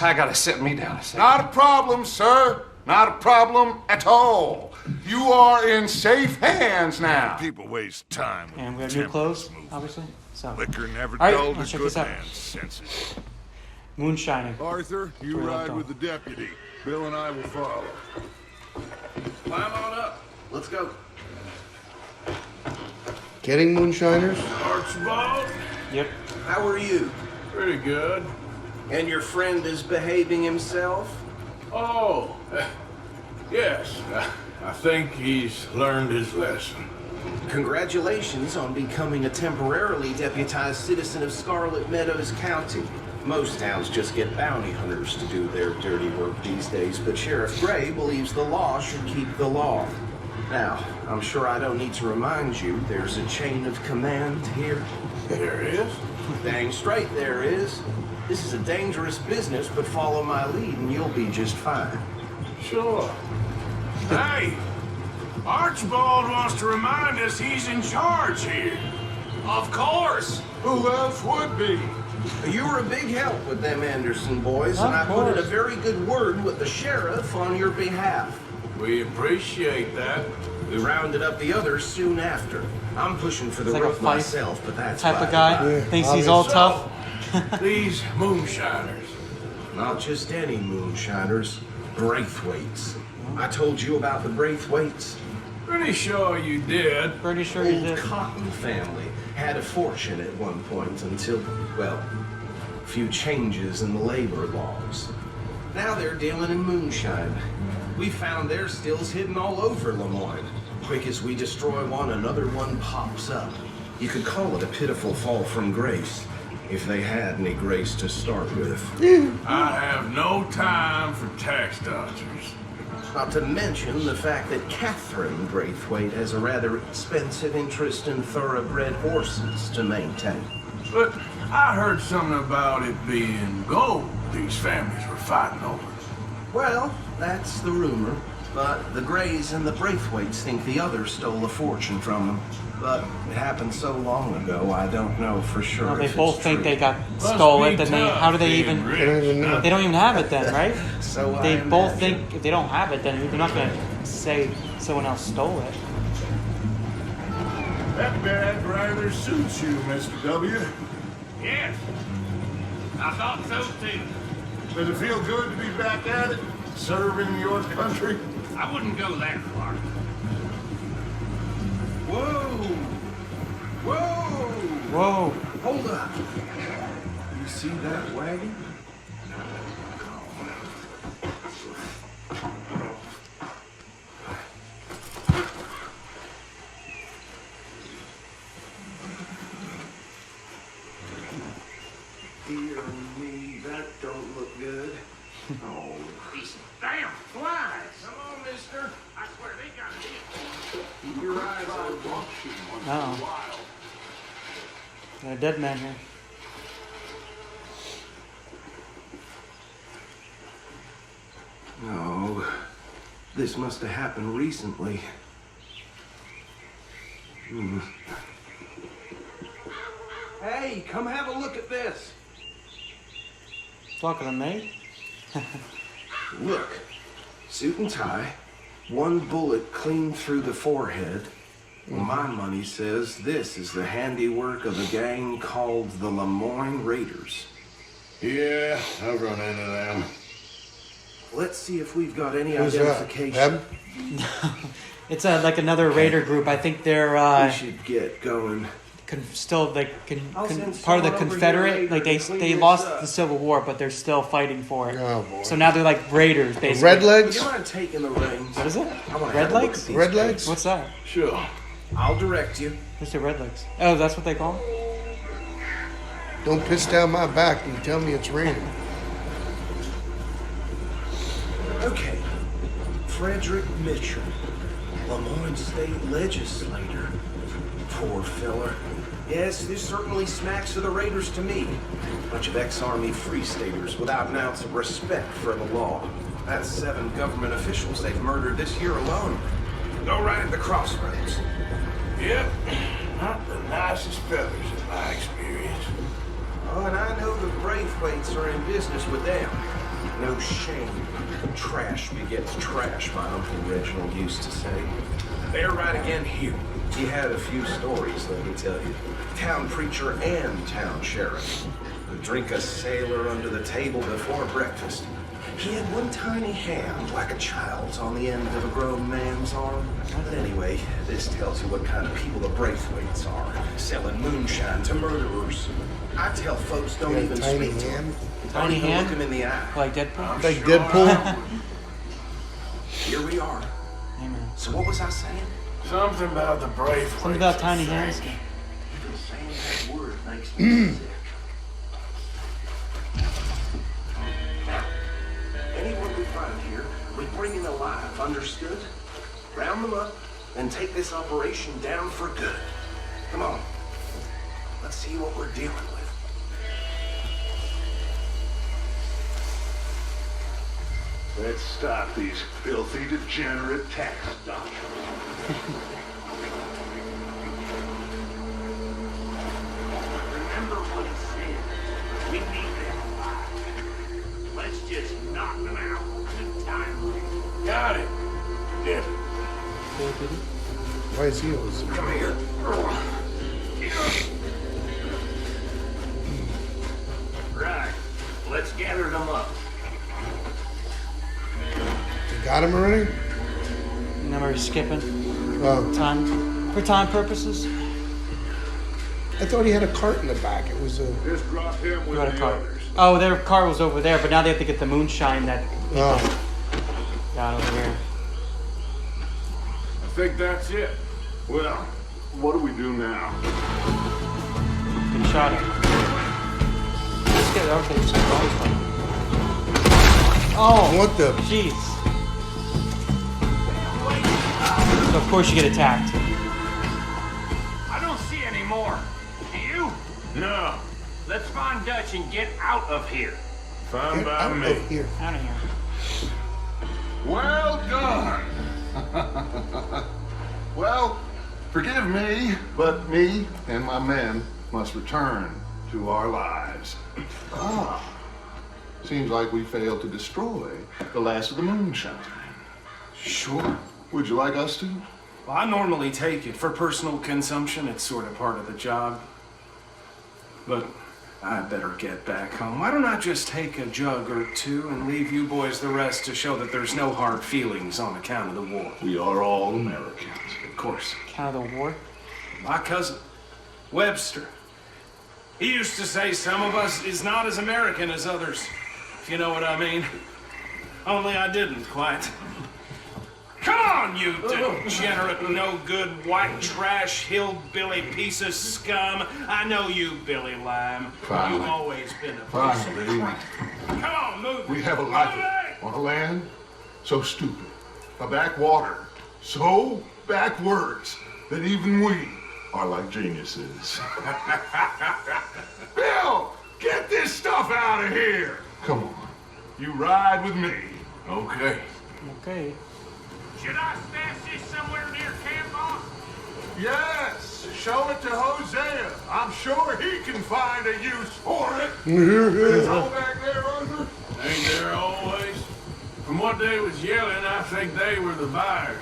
I gotta sit me down a second. Not a problem, sir. Not a problem at all. You are in safe hands now. People waste time. And we have new clothes, obviously. So. Liquor never All right, dulled a let's check good this out. man's senses. Moonshining. Arthur, you That's what ride I'm with the deputy. Bill and I will follow. Climb on up. Let's go. Getting moonshiners? Archibald? Yep. How are you? Pretty good. And your friend is behaving himself? Oh, yes. I think he's learned his lesson. Congratulations on becoming a temporarily deputized citizen of Scarlet Meadows County. Most towns just get bounty hunters to do their dirty work these days, but Sheriff Gray believes the law should keep the law. Now, I'm sure I don't need to remind you, there's a chain of command here. There is? Dang straight there is. This is a dangerous business, but follow my lead and you'll be just fine. Sure. Hey, Archibald wants to remind us he's in charge here. Of course. Who else would be? You were a big help with them Anderson boys, and I put in a very good word with the sheriff on your behalf. We appreciate that. We rounded up the others soon after. I'm pushing for the It's like a roof fight myself, but that's type by of guy. the by. Thinks he's all tough. These moonshiners. Not just any moonshiners, Braithwaites. I told you about the Braithwaites. Pretty sure you did. Pretty sure you Old did. Cotton family had a fortune at one point until, well, a few changes in the labor laws. Now they're dealing in moonshine. We found their stills hidden all over Lemoyne. Quick as we destroy one, another one pops up. You could call it a pitiful fall from grace, if they had any grace to start with. I have no time for tax dodgers. Not to mention the fact that Catherine Braithwaite has a rather expensive interest in thoroughbred horses to maintain. But I heard something about it being gold these families were fighting over. Well, that's the rumor. But the Grays and the Braithwaites think the others stole a fortune from them. But it happened so long ago, I don't know for sure. Well, they if both it's think true. they got stole it. Then how do they even? They don't even know. They don't even have it then, right? So They I both imagine. think if they don't have it, then they're not going to say someone else stole it. That bag rather suits you, Mr. W. Yes. I thought so too. Does it feel good to be back at it, serving your country? I wouldn't go that far. Whoa! Whoa! Whoa! Hold up! You see that wagon? Dear me, that don't look good. Oh, These damn flies. Come on, mister. I swear they got it. keep your eyes open. Oh. Got a dead man here. No, this must have happened recently. Hey, come have a look at this. Talking to me? Look, suit and tie, one bullet clean through the forehead. Well, my money says this is the handiwork of a gang called the Lemoyne Raiders. Yeah, I've run into them. Let's see if we've got any Who's that? identification. It's like another raider group. I think they're We should get going. still like I'll send part of the someone over Confederate. here Like later to clean they this lost up. the Civil War, but they're still fighting for it. Oh, boy. So now they're like raiders, basically. Red Would legs? you mind taking the reins? What is it? I wanna Red have a look legs? at these Red guys. legs? What's that? Sure. I'll direct you. What's the red legs? Oh, that's what they call them? Don't piss down my back and tell me it's raining. Okay. Frederick Mitchell, Lemoyne State Legislator. Poor fella. Yes, this certainly smacks of the Raiders to me. Bunch of ex-Army Free Staters without an ounce of respect for the law. That's 7 government officials they've murdered this year alone. Go right at the crossroads. Yep. Not the nicest fellas in my experience. Oh, and I know the Braithwaites are in business with them. No shame. Trash begets trash, my Uncle Reginald used to say. They're right again here. He had a few stories, let me tell you. Town preacher and town sheriff. Would drink a sailor under the table before breakfast. He had one tiny hand, like a child's, on the end of a grown man's arm. But anyway, this tells you what kind of people the Braithwaites are. Selling moonshine to murderers. I tell folks don't Yeah, even tiny speak to hand. them. Don't Tiny even hand? look him in the eye. Like Deadpool? Like Deadpool? Here we are. Amen. So what was I saying? Something about the brave. Something about tiny hands. Even saying that word makes me sick. Anyone we find here, we bring in alive, understood? Round them up, and take this operation down for good. Come on. Let's see what we're dealing with. Let's stop these filthy, degenerate tax doctors. Remember what he said. We need them alive. Let's just knock them out in time. Got it. Yeah. Why is he always... Come here. Right. Let's gather them up. You got him already? Now we're skipping Oh, time for time purposes. I thought he had a cart in the back. It was a... Just drop him You with got a the car. others. Oh, their car was over there, but now they have to get the moonshine that Oh, got over here. I think that's it. Well, what do we do now? Good shot at. Let's get okay. Let's get all this. Oh, what the... jeez. So of course you get attacked. I don't see any more. Do you? No. Let's find Dutch and get out of here. Fine Get by out me. of here. Out of here. Well done. Well, Forgive me, but me and my men must return to our lives. Ah. Seems like we failed to destroy the last of the moonshine. Sure. Would you like us to? Well, I normally take it for personal consumption. It's sort of part of the job. But I better get back home. Why don't I just take a jug or two and leave you boys the rest to show that there's no hard feelings on account of the war? We are all Americans. Of course. Account of the war? My cousin, Webster. He used to say some of us is not as American as others, if you know what I mean. Only I didn't quite. Come on, you degenerate, no-good, white trash, hillbilly piece of scum. I know you, Billy Lime. Finally. You've always been a piece Finally. of crap. Come on, move. We have a life on a land so stupid, a backwater so backwards that even we are like geniuses. Bill, get this stuff out of here. Come on, you ride with me. Okay. Okay. Should I stash this somewhere near camp, boss? Yes, show it to Hosea. I'm sure he can find a use for it. It's all back there, Arthur. Ain't there always? From what they was yelling, I think they were the buyers.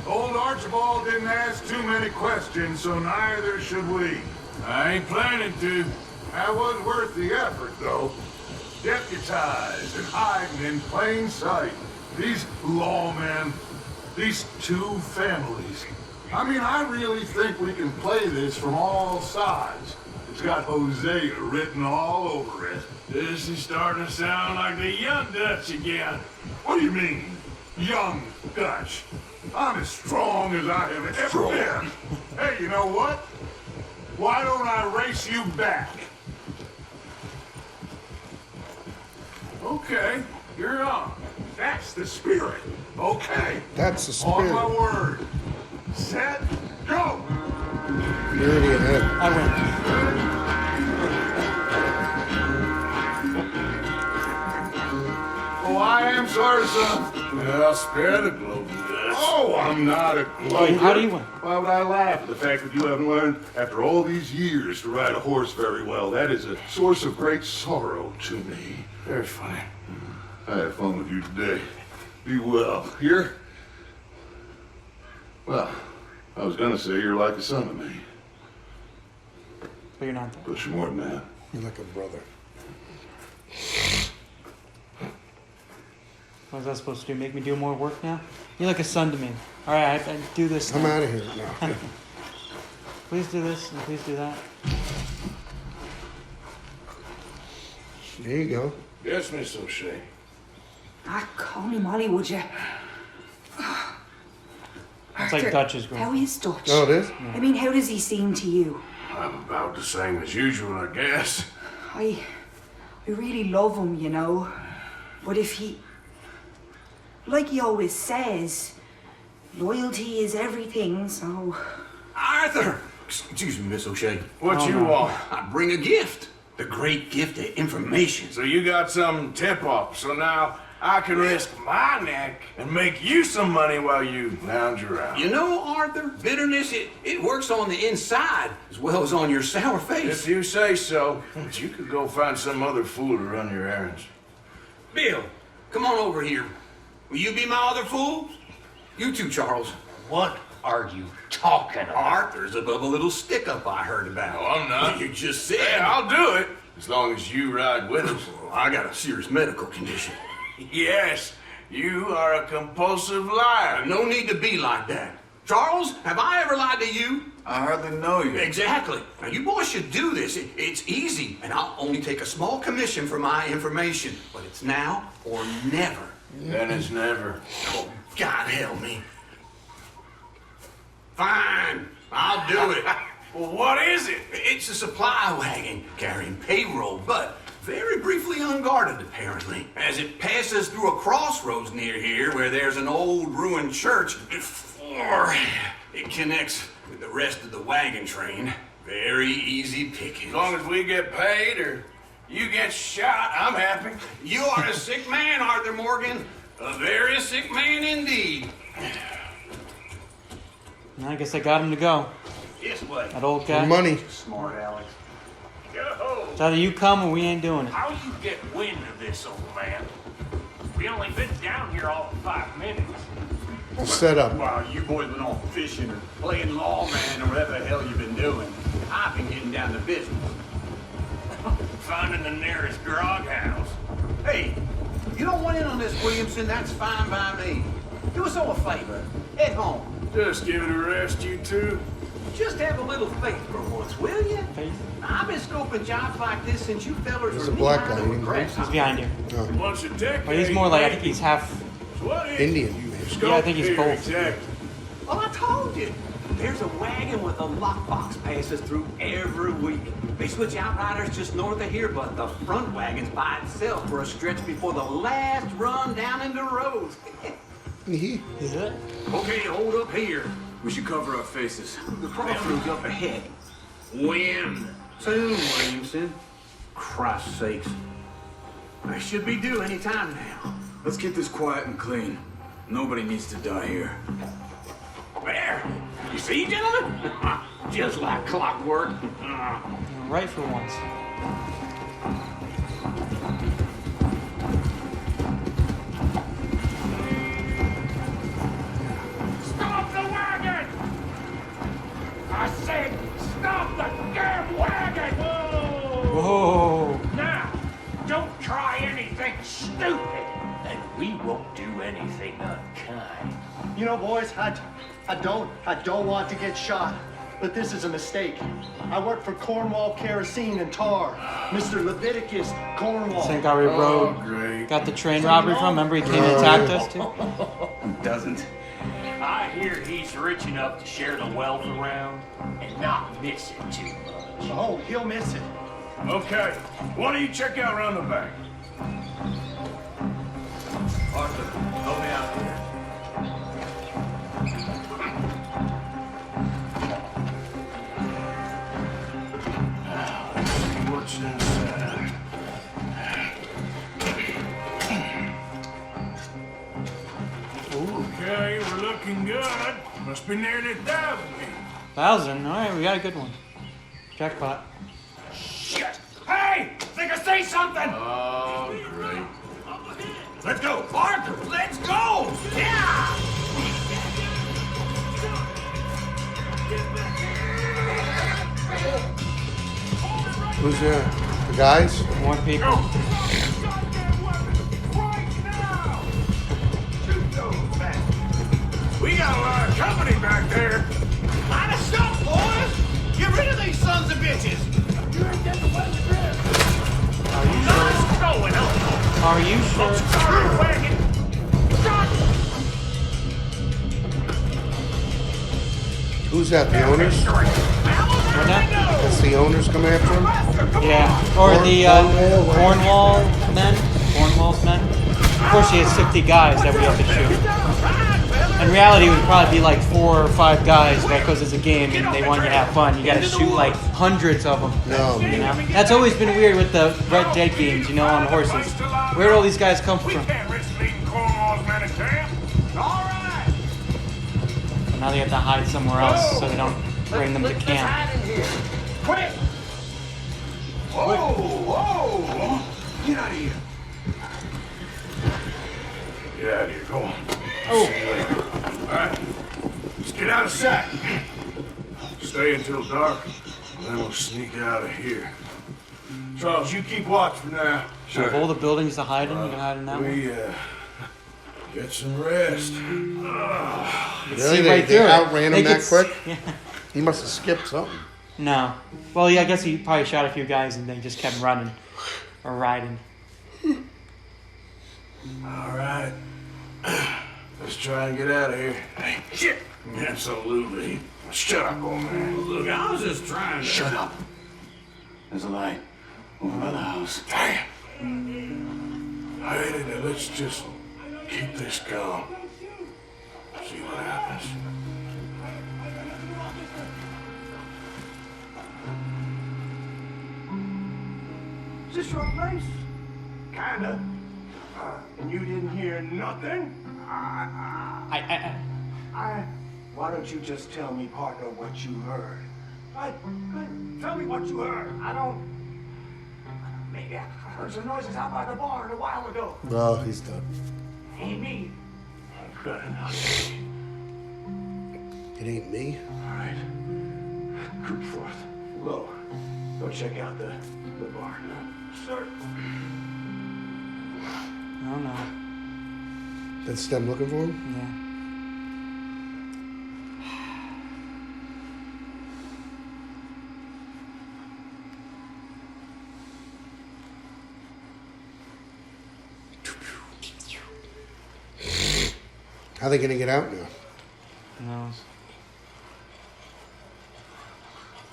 Old Archibald didn't ask too many questions, so neither should we. I ain't planning to. That was worth the effort, though. Deputized and hiding in plain sight. These lawmen, these two families. I mean, I really think we can play this from all sides. It's got Hosea written all over it. This is starting to sound like the Young Dutch again. What do you mean, Young Dutch? I'm as strong as I have ever been. Hey, you know what? Why don't I race you back? Okay, you're on. That's the spirit. Okay. That's the On spirit. my word. Set, go! You're already ahead. I Oh, I am sorry, son. Well, spare the globe. Oh, I'm not a globe. How do you win? Why would I laugh at the fact that you haven't learned, after all these years, to ride a horse very well? That is a source of great sorrow to me. Very funny. I had fun with you today. Be well. Here? Well, I was gonna say you're like a son to me. But you're not. But you're more than that. You're like a brother. What was that supposed to do? Make me do more work now? You're like a son to me. All right, I do this. I'm now. out of here now. Please do this and please do that. There you go. Yes, Miss O'Shea. Ah, call me Molly, would you? It's like Dutch's girl. How is Dutch? Oh, it is? I mean, how does he seem to you? I'm about the same as usual, I guess. I really love him, you know. But if he... Like he always says, loyalty is everything, so... Arthur! Excuse me, Miss O'Shea. What you want? I bring a gift. The great gift of information. So you got some tip-off, so now I can risk my neck and make you some money while you lounge around. You know, Arthur, bitterness, it works on the inside as well as on your sour face. If you say so, but you could go find some other fool to run your errands. Bill, come on over here. Will you be my other fool? You too, Charles. What are you talking about? Arthur's above a little stick-up I heard about. No, I'm not. You just said... Hey, I'll do it, as long as you ride with us. I got a serious medical condition. Yes, you are a compulsive liar. No need to be like that. Charles, have I ever lied to you? I hardly know you. Exactly. Now, you boys should do this. It's easy, and I'll only take a small commission for my information. But it's now or never. Then it's never. Oh, God help me. Fine, I'll do it. Well, what is it? It's a supply wagon carrying payroll, but very briefly unguarded, apparently. As it passes through a crossroads near here where there's an old ruined church before it connects with the rest of the wagon train. Very easy picking. As long as we get paid or you get shot, I'm happy. You are a sick man, Arthur Morgan. A very sick man indeed. I guess I got him to go. This way. That old guy. Money. Smart Alex. It's either you come or we ain't doing it. How you get wind of this, old man? We only been down here all 5 minutes. Set up. While you boys been off fishing or playing lawman or whatever the hell you've been doing, I've been getting down to business. Finding the nearest grog house. Hey, you don't want in on this, Williamson, that's fine by me. Do us all a favor. Head home. Just give it a rest, you two. Just have a little faith for once, will you? I've been scoping jobs like this since you fellers There's were a black guy. He's behind you. Oh. Bunch of decades. Well, he's more like, I think he's half Indian. Yeah, I think he's both. Well, I told you. There's a wagon with a lockbox passes through every week. They switch outriders just north of here, but the front wagon's by itself for a stretch before the last run down into Rose. Is it? Okay, hold up here. We should cover our faces. The crossroads up ahead. When? Soon, Williamson. Christ's sakes. I should be due any time now. Let's get this quiet and clean. Nobody needs to die here. There! You see, gentlemen? Just like clockwork. Right for once. Stop the wagon! I said, stop the damn wagon! Whoa! Now, don't try anything stupid, and we won't do anything unkind. You know, boys, I don't want to get shot, but this is a mistake. I work for Cornwall Kerosene and Tar, Mr. Leviticus Cornwall. Same guy we rode. Got the train robbery from. Remember he came and attacked us too? Doesn't. I hear he's rich enough to share the wealth around and not miss it too much. Oh, he'll miss it. Okay, why don't you check out around the back? Arthur, help me out here. What's inside? Okay, we're looking good. Must be nearly 1,000. 1,000? Alright, we got a good one. Jackpot. Shit! Hey! Think I say something? Oh, great. Let's go, Arthur! Let's go! Yeah! Who's there? The guys? More people. We got a lot of company back there. Line us up, boys! Get rid of these sons of bitches! You ain't getting away with this! What's going on? Are you sure? Sorry, wagon! Who's that? The owners? What now? That's the owners come after him? Yeah. Or the Cornwall men? Cornwall's men? Of course he has 50 guys that we have to shoot. In reality, it would probably be like 4 or 5 guys, but because it's a game and they want you to have fun, you gotta shoot like hundreds of them. No, you know? That's always been weird with the Red Dead games, you know, on horses. Where do all these guys come from? So now they have to hide somewhere else so they don't bring them to camp. Quick! Whoa! Whoa! Get out of here. Get out of here, go on. Oh. All right, let's get out of sight. Stay until dark, and then we'll sneak out of here. Charles, you keep watch for now. Of all the buildings to hide in, you can hide in that one. We get some rest. Really? Right They through it. outran They him that could quick? Yeah. He must have skipped something. No. Well, yeah, I guess he probably shot a few guys and they just kept running or riding. All right. Let's try and get out of here. Hey, shit! Absolutely. Shut up, old man. Look, I was just trying to... Shut up. There's a light over by the house. Damn. Hey, now let's just keep this calm. See what happens. Is this your place? Kinda. And you didn't hear nothing? Why don't you just tell me, partner, what you heard? Tell me what you heard. I don't... Maybe I heard some noises out by the barn a while ago. Oh, he's done. Ain't me. Good enough. It ain't me. All right. Creep forth. Low. Go check out the barn. Sir. I don't know. That's them looking for him? Yeah. How are they gonna get out now? Who knows?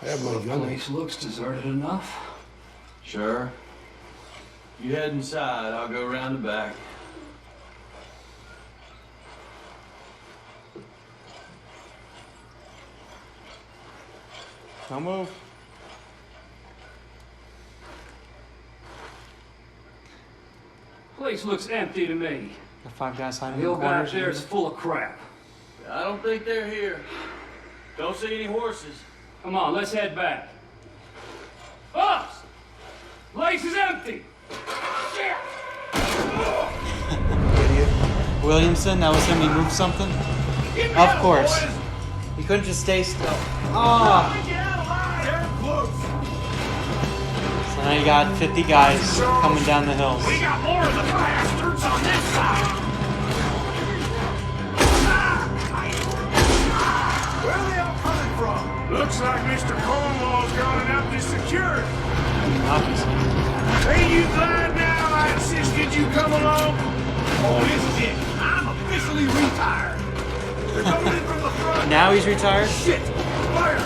I have my The gun. place looks deserted enough. Sure. You head inside, I'll go around the back. Don't move. Place looks empty to me. Got 5 guys hiding The in the old guy up corners. there is full of crap. I don't think they're here. Don't see any horses. Come on, let's head back. Boss! Place is empty! Shit! Williamson, that was him. He moved something? Of course. He couldn't just stay still. Oh! So now you got 50 guys coming down the hills. We got more of the bastards on this side. Where are they all coming from? Looks like Mr. Cornwall's got it up to security. Obviously. Ain't you glad now I insisted you come along? Oh, this is it. I'm officially retired. They're coming in from the front. Now he's retired? Shit! Fire!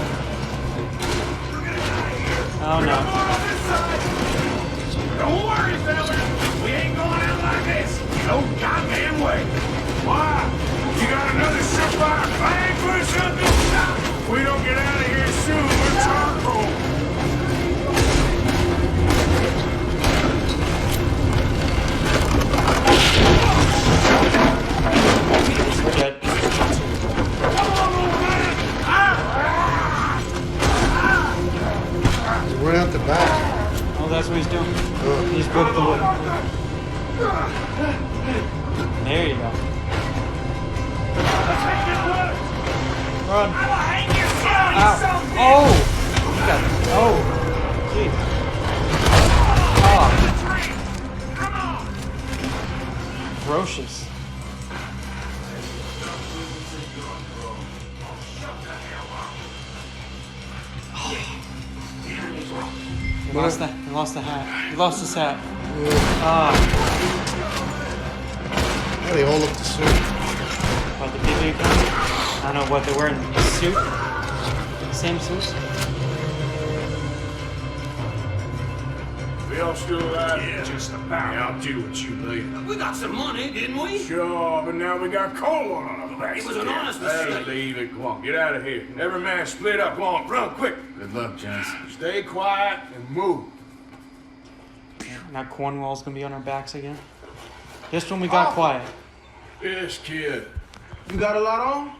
Oh no. Don't worry, fellas. We ain't going out like this. No goddamn way. Why? You got another surefire bang for something? If we don't get out of here soon, we're charcoal. We're dead. He went out the back. Oh, that's what he's doing. He just broke the wood. There you go. Run. Ow. Oh! You got it. Oh! Gee. Oh. Ferocious. He lost the hat. He lost his hat. Ah. Yeah, they all look the same. What, the people you found? I don't know what they're wearing. A suit? Same suits? We all still alive? Yeah, just about. Yeah, I'll do what you believe. We got some money, didn't we? Sure, but now we got coal on our backs. It was an honest mistake. Leave it. Go on, get out of here. Every man split up. Go on, run quick. Good luck, gents. Stay quiet and move. Now Cornwall's gonna be on our backs again. Just when we got quiet. This kid. You got a lot on?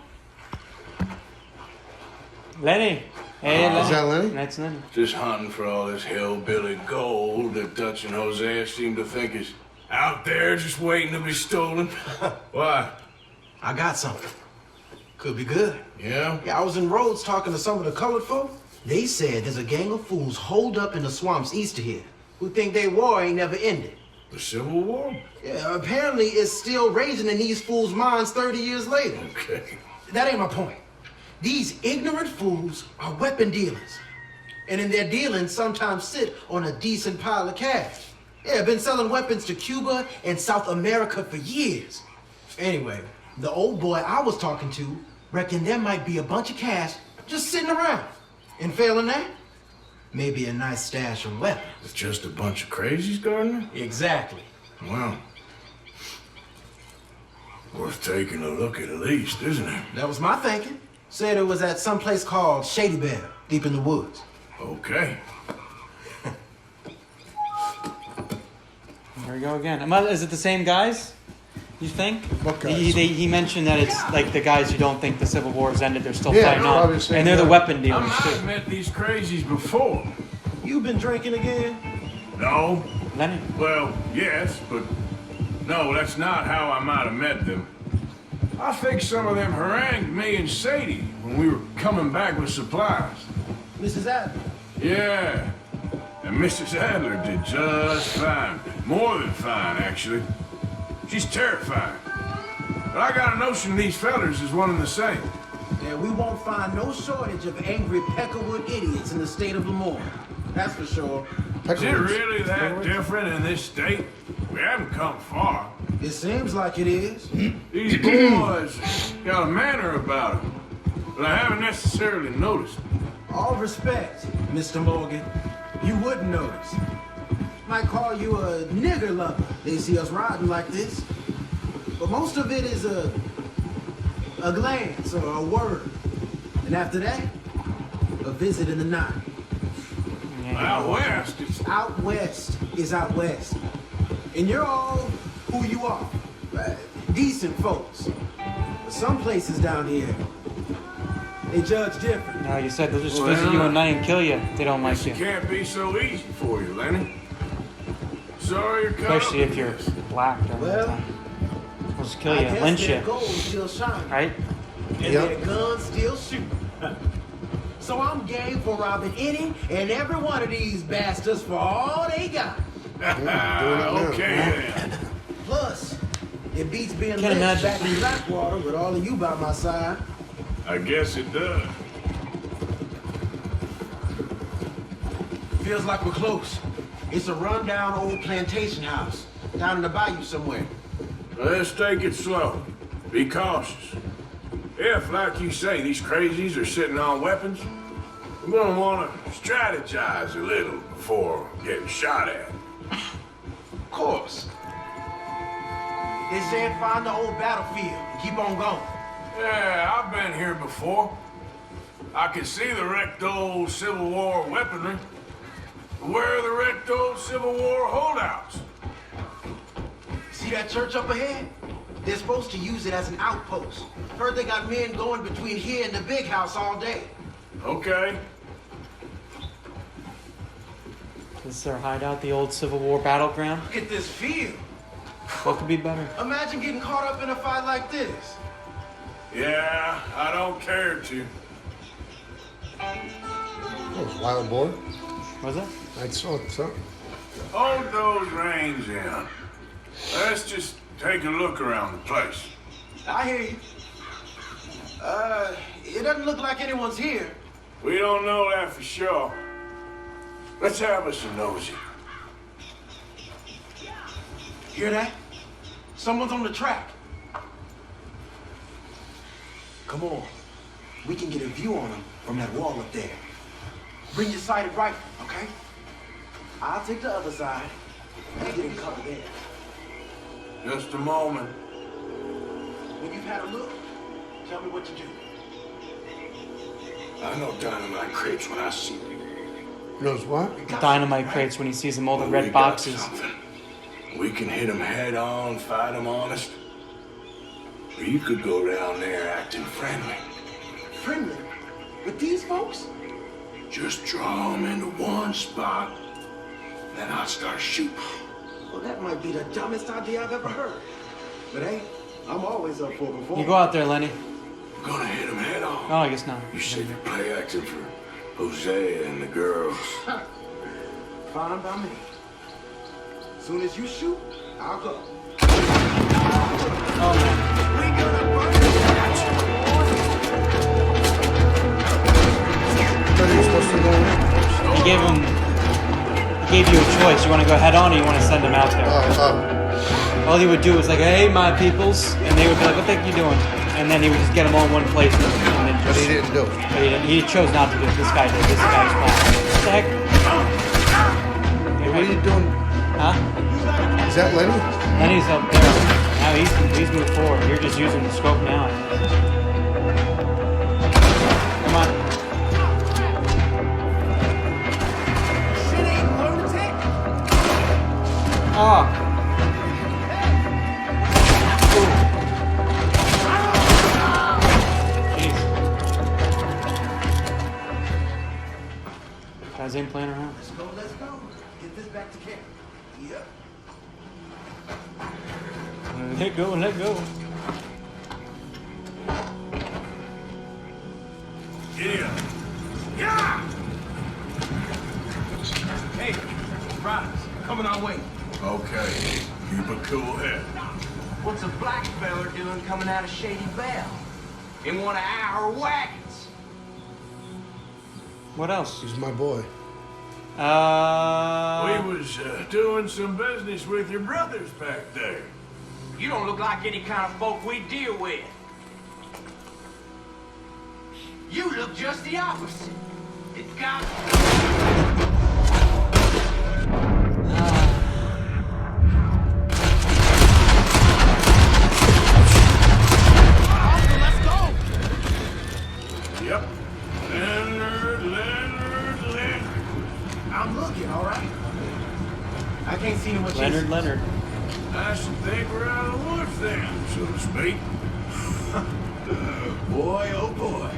Lenny. Hey, Lenny. Is that Lenny? That's Lenny. Just hunting for all this hillbilly gold that Dutch and Hosea seem to think is out there just waiting to be stolen. Why? I got something. Could be good. Yeah? Yeah, I was in Rhodes talking to some of the colored folk. They said there's a gang of fools holed up in the swamps east of here who think their war ain't never ended. The Civil War? Yeah, apparently it's still raging in these fools' minds 30 years later. Okay. That ain't my point. These ignorant fools are weapon dealers. And in their dealing, sometimes sit on a decent pile of cash. Yeah, been selling weapons to Cuba and South America for years. Anyway, the old boy I was talking to reckoned there might be a bunch of cash just sitting around. And failing that, maybe a nice stash of weapons. It's just a bunch of crazies, Gardner? Exactly. Well, worth taking a look at least, isn't it? That was my thinking. Said it was at some place called Shady Bear, deep in the woods. Okay. There we go again. Is it the same guys? You think? What guys? He mentioned that it's like the guys who don't think the Civil War has ended, they're still Yeah, fighting on. obviously, And they're the yeah. weapon I dealers might have too. met these crazies before. You been drinking again? No. Lenny? Well, yes, but no, that's not how I might have met them. I think some of them harangued me and Sadie when we were coming back with supplies. Mrs. Adler? Yeah. And Mrs. Adler did just fine. More than fine, actually. She's terrifying. But I got a notion these fellers is one and the same. Yeah, we won't find no shortage of angry Peckerwood idiots in the state of Lemoore. That's for sure. Is it really that different in this state? We haven't come far. It seems like it is. These boys got a manner about them, but I haven't necessarily noticed. All respect, Mr. Morgan. You wouldn't notice. Might call you a nigger lover. They see us riding like this. But most of it is a glance or a word. And after that, a visit in the night. Out west, Out west is out west. And you're all who you are. Decent folks. But some places down here, they judge different. No, you said they'll just visit you at night and kill you. They don't like you. It can't be so easy for you, Lenny. Sorry you're caught Especially up if in you're this. black during that time. They'll just kill you, I guess lynch you. their gold still shining. Right? And their guns still shoot. So I'm game for robbing any and every one of these bastards for all they got. Okay then. Plus, it beats being Can't lynched imagine. back in Blackwater with all of you by my side. I guess it does. Feels like we're close. It's a rundown old plantation house down in the bayou somewhere. Let's take it slow. Be cautious. If, like you say, these crazies are sitting on weapons, we're gonna want to strategize a little before getting shot at. Of course. They said find the old battlefield and keep on going. Yeah, I've been here before. I can see the wrecked old Civil War weaponry. Where are the wrecked old Civil War holdouts? See that church up ahead? They're supposed to use it as an outpost. Heard they got men going between here and the big house all day. Okay. Is their hideout the old Civil War battleground? Look at this field. What could be better? Imagine getting caught up in a fight like this. Yeah, I don't care to. That was wild boar. Was it? I saw it, son. Hold those reins in. Let's just take a look around the place. I hear you. It doesn't look like anyone's here. We don't know that for sure. Let's have us a nosy. Hear that? Someone's on the track. Come on. We can get a view on them from that wall up there. Bring your sighted rifle, okay? I'll take the other side and get in cover there. Just a moment. When you've had a look, tell me what to do. I know dynamite crates when I see them. Knows what? Dynamite crates when he sees them, all the red We got boxes. something. We can hit them head on, fight them honest. Or you could go down there acting friendly. Friendly? With these folks? Just draw them into one spot, then I'll start shooting. Well, that might be the dumbest idea I've ever heard. But hey, I'm always up for performance. You go out there, Lenny. We're gonna hit them head on. Oh, I guess not. You save your play acting for Hosea and the girls. Fine by me. Soon as you shoot, I'll go. Oh, man. We gonna burn He gave you a choice. You want to go head on or you want to send him out there? All he would do was like, hey, my peoples. And they would be like, what the heck are you doing? And then he would just get them all in one place. And then just, But he didn't do it. But he chose not to do it. This guy did. This guy's fine. What the heck? Hey, what are you doing? Huh? Is that Lenny? Lenny's up there. Now he's moved forward. You're just using the scope now. Come on. Shit ain't lunatic. Oh. Guns ain't playing around. Let's go, let's go. Get this back to camp. Yep. Let go, let go. Giddy up. Yeah! Hey, rise. Coming our way. Okay. Keep a cool head. What's a black feller doing coming out of Shady Belle? In one of our wagons. What else? He's my boy. We was doing some business with your brothers back there. You don't look like any kind of folk we deal with. You look just the opposite. It's got... Let's go! Yep. Leonard. I'm looking, all right? I can't see him with Leonard. I should think we're out of the woods then, so to speak. Boy, oh boy.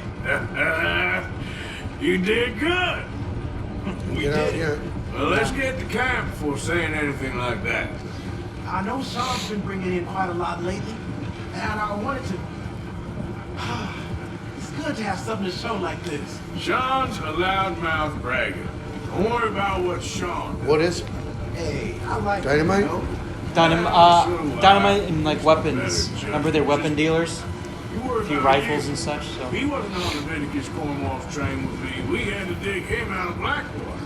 You did good. We did here. Well, let's get to camp before saying anything like that. I know Sean's been bringing in quite a lot lately, and I wanted to... It's good to have something to show like this. Sean's a loudmouth bragger. Don't worry about what Sean does. What is it? Hey, I like Dynamite? it, you know? Dynamite and like weapons. Remember they're weapon dealers? A few rifles and such. So. He wasn't on the Leviticus Cornwall's train with me. We had to dig him out of Blackwater.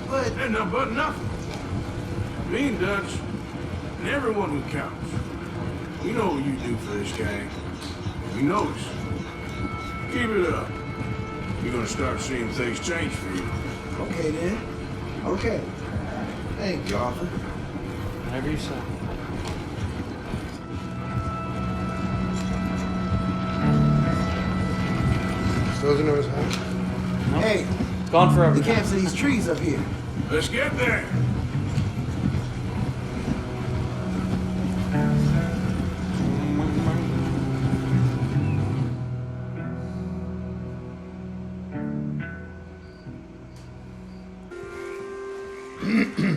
But... And but nothing. Me and Dutch, and everyone who counts. We know what you do for this gang. We know it. Keep it up. You're gonna start seeing things change for you. Okay, then. Okay. Thank you, Arthur. Whatever you say. Still doesn't know his house? Nope. Hey. It's gone forever. You can't see these trees up here. Let's get there.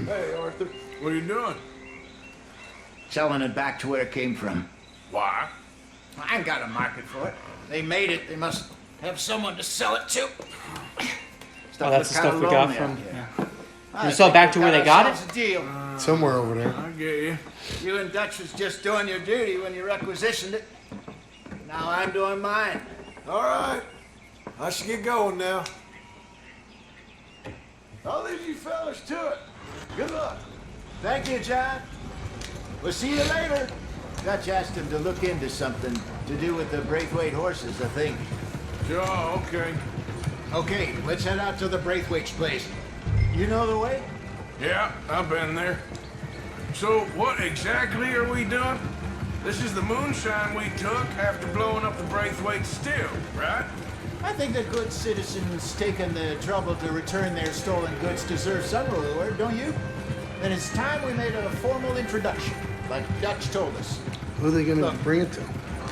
Hey, Arthur. What are you doing? Selling it back to where it came from. Why? I ain't got a market for it. They made it. They must have someone to sell it to. Oh, that's the stuff we got from. Yeah. You saw back to where they got it? A deal. Somewhere over there. I get you. You and Dutch was just doing your duty when you requisitioned it. Now I'm doing mine. All right. I should get going now. I'll leave you fellas to it. Good luck. Thank you, John. We'll see you later. Dutch asked him to look into something to do with the Braithwaite horses, I think. Sure, okay. Okay, let's head out to the Braithwaite's place. You know the way? Yeah, I've been there. So, what exactly are we doing? This is the moonshine we took after blowing up the Braithwaite still, right? I think that good citizens taking the trouble to return their stolen goods deserve some reward, don't you? Then it's time we made a formal introduction, like Dutch told us. Who are they going to Look. bring it to?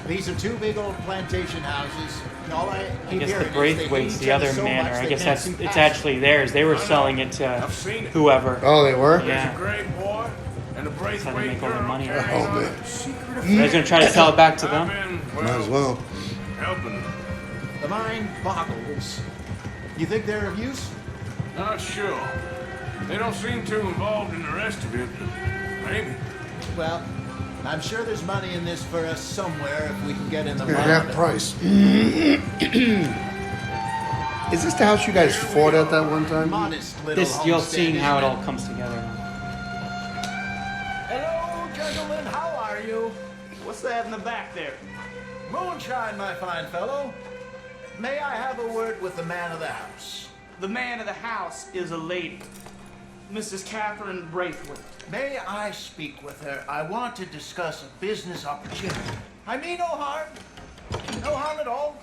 These are two big old plantation houses. And all I guess the Braithwaite's the other manor. I guess that's it's actually theirs. They were selling it to whoever. Oh, they were? Yeah. Great boy, and the That's how they Braithwaite make all their girl. money. Oh, man. They're gonna try to sell it back to them. Might as well. Helping them. The mind boggles. You think they're of use? Not sure. They don't seem too involved in the rest of it, but maybe. Well, I'm sure there's money in this for us somewhere if we can get in the At mind. half price. Is this the house you guys fought at that one time? Modest little This you'll homestead, see how it isn't all comes together. Hello, gentlemen. How are you? What's that in the back there? Moonshine, my fine fellow. May I have a word with the man of the house? The man of the house is a lady, Mrs. Catherine Braithwaite. May I speak with her? I want to discuss a business opportunity. I mean no harm. No harm at all.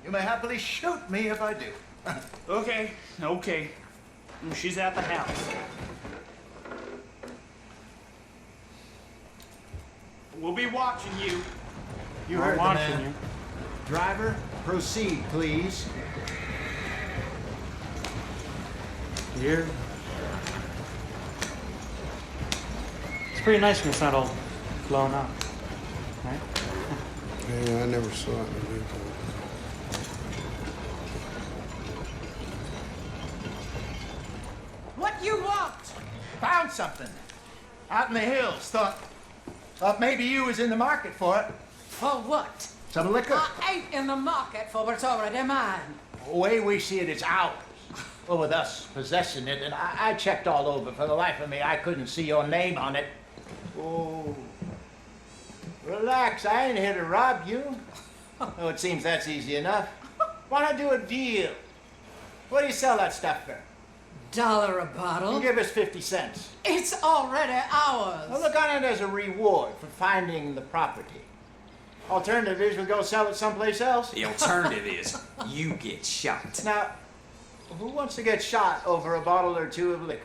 You may happily shoot me if I do. Okay. She's at the house. We'll be watching you. You We're heard the watching man. you. Driver, proceed, please. Here. It's pretty nice when it's not all blown up, right? Yeah, I never saw it in the movie. What you want? Found something. Out in the hills. Thought maybe you was in the market for it. For what? Some liquor. I ain't in the market for what's already mine. The way we see it, it's ours. Well, with us possessing it, and I checked all over. For the life of me, I couldn't see your name on it. Oh. Relax, I ain't here to rob you. Oh, it seems that's easy enough. Why not do a deal? What do you sell that stuff for? $1 a bottle? Give us 50 cents. It's already ours. Well, look on it as a reward for finding the property. Alternative is we'll go sell it someplace else. The alternative is you get shot. Now, who wants to get shot over a bottle or two of liquor?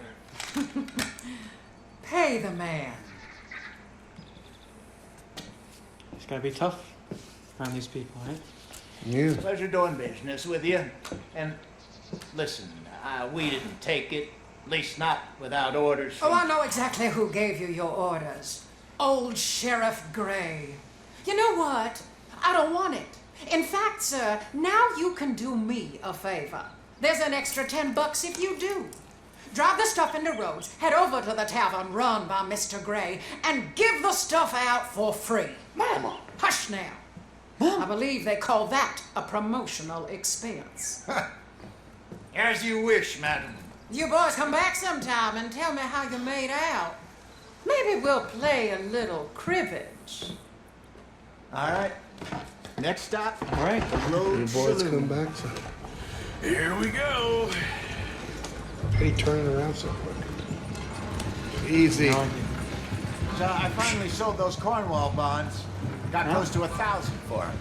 Pay the man. It's gotta be tough around these people, right? Yeah. Pleasure doing business with you. And listen, we didn't take it, at least not without orders from... Oh, I know exactly who gave you your orders. Old Sheriff Gray. You know what? I don't want it. In fact, sir, now you can do me a favor. There's an extra $10 if you do. Drive the stuff into Rhodes, head over to the tavern run by Mr. Gray, and give the stuff out for free. Mama! Hush now. I believe they call that a promotional expense. As you wish, madam. You boys come back sometime and tell me how you made out. Maybe we'll play a little cribbage. All right. Next stop. All right. The boys come back. So. Here we go. How do you turn it around so quick? Easy. So I finally sold those Cornwall bonds. Got close to 1,000 for them.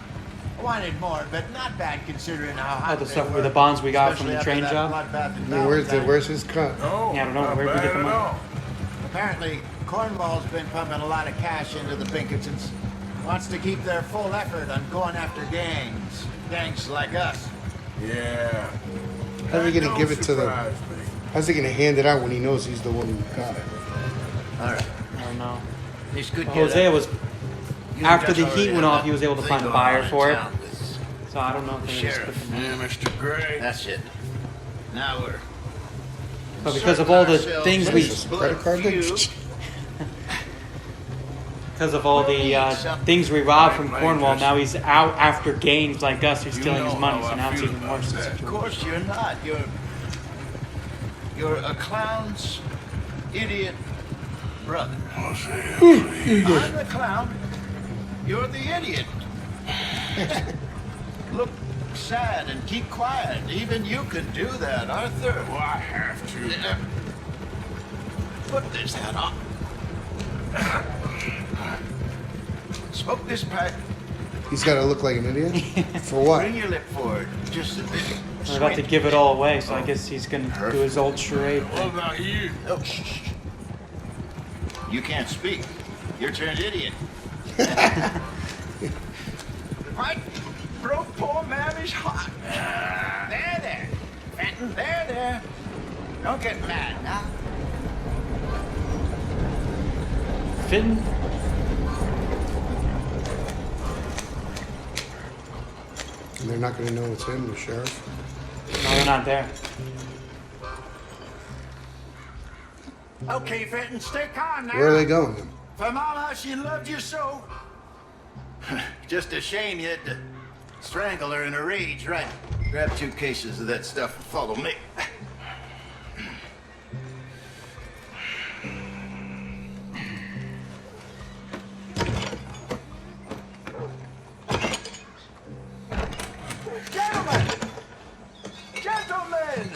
I wanted more, but not bad considering how hot Oh, the they stuff were, with the bonds we got from the especially train after that job? bloodbath in Yeah, where's his cut? Oh, Yeah, I don't know. Where'd we get the money? Apparently, Cornwall's been pumping a lot of cash into the Pinkertons. Wants to keep their full effort on going after gangs. Gangs like us. Yeah. How's he gonna give it to them? How's he gonna hand it out when he knows he's the one who got it? All right. I don't know. He's good. Hosea was, after the heat went off, he was able to find a buyer for it. So I don't know if they just put them in. Yeah, Mr. Gray. That's it. Now we're... But because of all the things we... Credit card thing? Because of all the things we robbed from Cornwall, now he's out after gangs like us who's stealing his money, so now it's even worse. Of course you're not. You're a clown's idiot brother. I'm the clown. You're the idiot. Look sad and keep quiet. Even you can do that, Arthur. Well, I have to. Put this hat on. Smoke this pipe. He's got to look like an idiot? For what? Bring your lip forward. Just a bit. We're about to give it all away, so I guess he's going to do his old charade What thing. about you? Oh, shh. You can't speak. You're turned idiot. Right? Broke poor Mammy's heart. There. Finton, there. Don't get mad now. Finton? And they're not gonna know it's him, the sheriff. No, they're not there. Okay, Finton, stay calm now. Where are they going then? For Mama, she loved you so. Just a shame you had to strangle her in a rage, right? Grab 2 cases of that stuff and follow me. Gentlemen!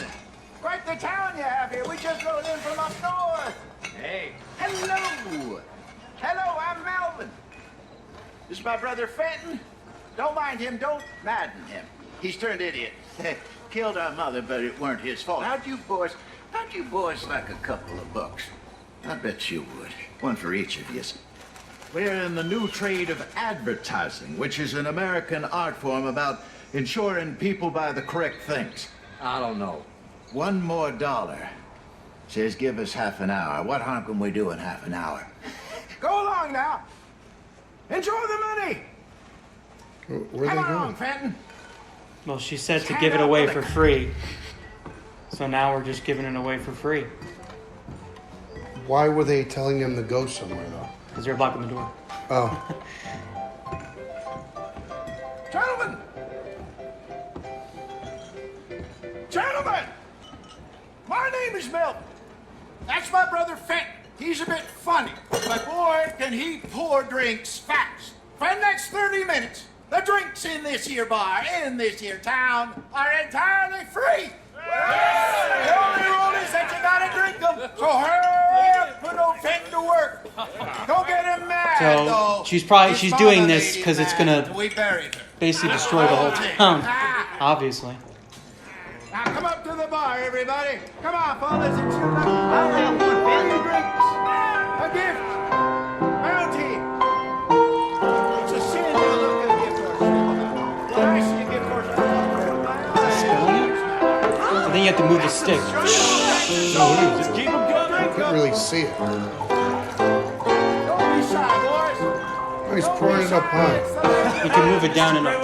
Quite the town you have here. We just rode in from up north. Hey. Hello, I'm Melvin. This is my brother Finton. Don't mind him, don't madden him. He's turned idiot. Killed our mother, but it weren't his fault. How'd you boys like a couple of bucks? I bet you would. One for each of you. We're in the new trade of advertising, which is an American art form about ensuring people buy the correct things. I don't know. $1 more, Says give us half an hour. What harm can we do in half an hour? Go along now. Enjoy the money. Where are they Come going? on, Finton. Well, she said to give it away for free. So now we're just giving it away for free. Why were they telling him to go somewhere, though? Because they're blocking the door. Oh. Gentlemen! Gentlemen! My name is Milton. That's my brother Finton. He's a bit funny, but boy, can he pour drinks fast. For the next 30 minutes, the drinks in this here bar, in this here town, are entirely free. The only rule is that you gotta drink them. So hurry up, put old Finton to work. Don't get him mad, though. So she's doing this because it's gonna We buried her. basically destroy the whole town. Obviously. Now come up to the bar, everybody. Come on, fellas. It's your lucky. I'll have one. All your drinks. A gift. Bounty. It's a sin to look at a gift horse. The nice you gift horse. I think you have to move the stick. Just keep them good. I can't really see it. Don't be shy, boys. Oh, he's pouring it up high. You can move it down and up.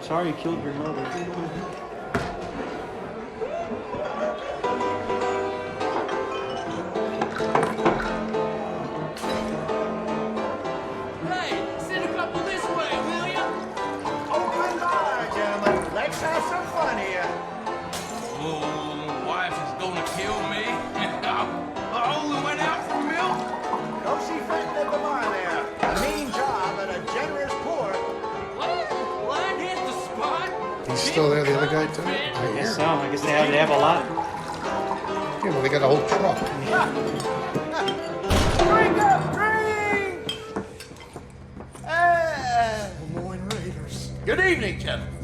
Sorry you killed your mother. Hey, send a couple this way, will ya? Open bar, gentlemen. Let's have some fun here. Oh, wife is gonna kill me. I only went out for milk. Go see Finton at the bar there. A mean job, but a generous pour. Well, I hit the spot. He's still there, the other guy, too? I guess so. I guess they have a lot. Yeah, well, they got a whole truck. Drink up, drink! Moin Raiders. Good evening, gentlemen.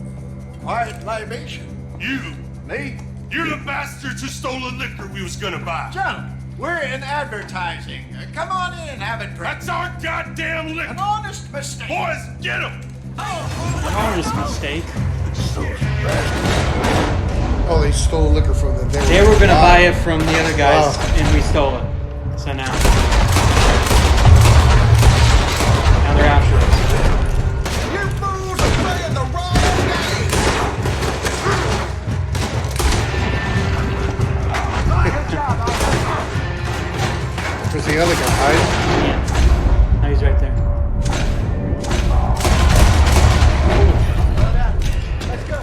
Quiet libation. You, Me? you're the bastards who stole the liquor we was gonna buy. Gentlemen, we're in advertising. Come on in and have a drink. That's our goddamn liquor. An honest mistake. Boys, get him! Honest mistake. Oh, they stole liquor from them. They were gonna buy it from the other guys, and we stole it. So now they're after us. You fools are playing the wrong game. Good job, Where's the other guy hiding? Yeah. Now he's right there. Let's go.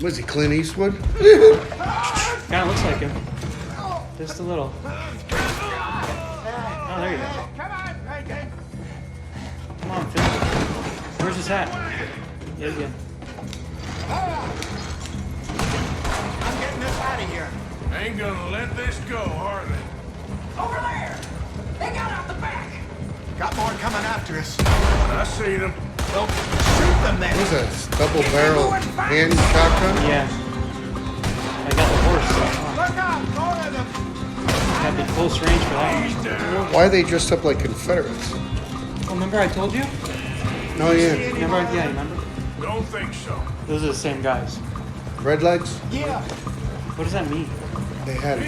Was he Clint Eastwood? Kinda looks like him. Just a little. Oh, there you go. Come on, Finton. Come on, Phil. Where's his hat? Yeah, again. I'm getting this out of here. Ain't gonna let this go, are they? Over there. They got out the back. Got more coming after us. I seen them. Well, shoot them then. What was that? Double barrel hand shotgun? Yeah. I got the horse. Look out, more of them. Got the close range for that. Why are they dressed up like Confederates? Oh, remember I told you? Oh, yeah. Remember? Yeah, you remember? Don't think so. Those are the same guys. Red legs? Yeah. What does that mean? They had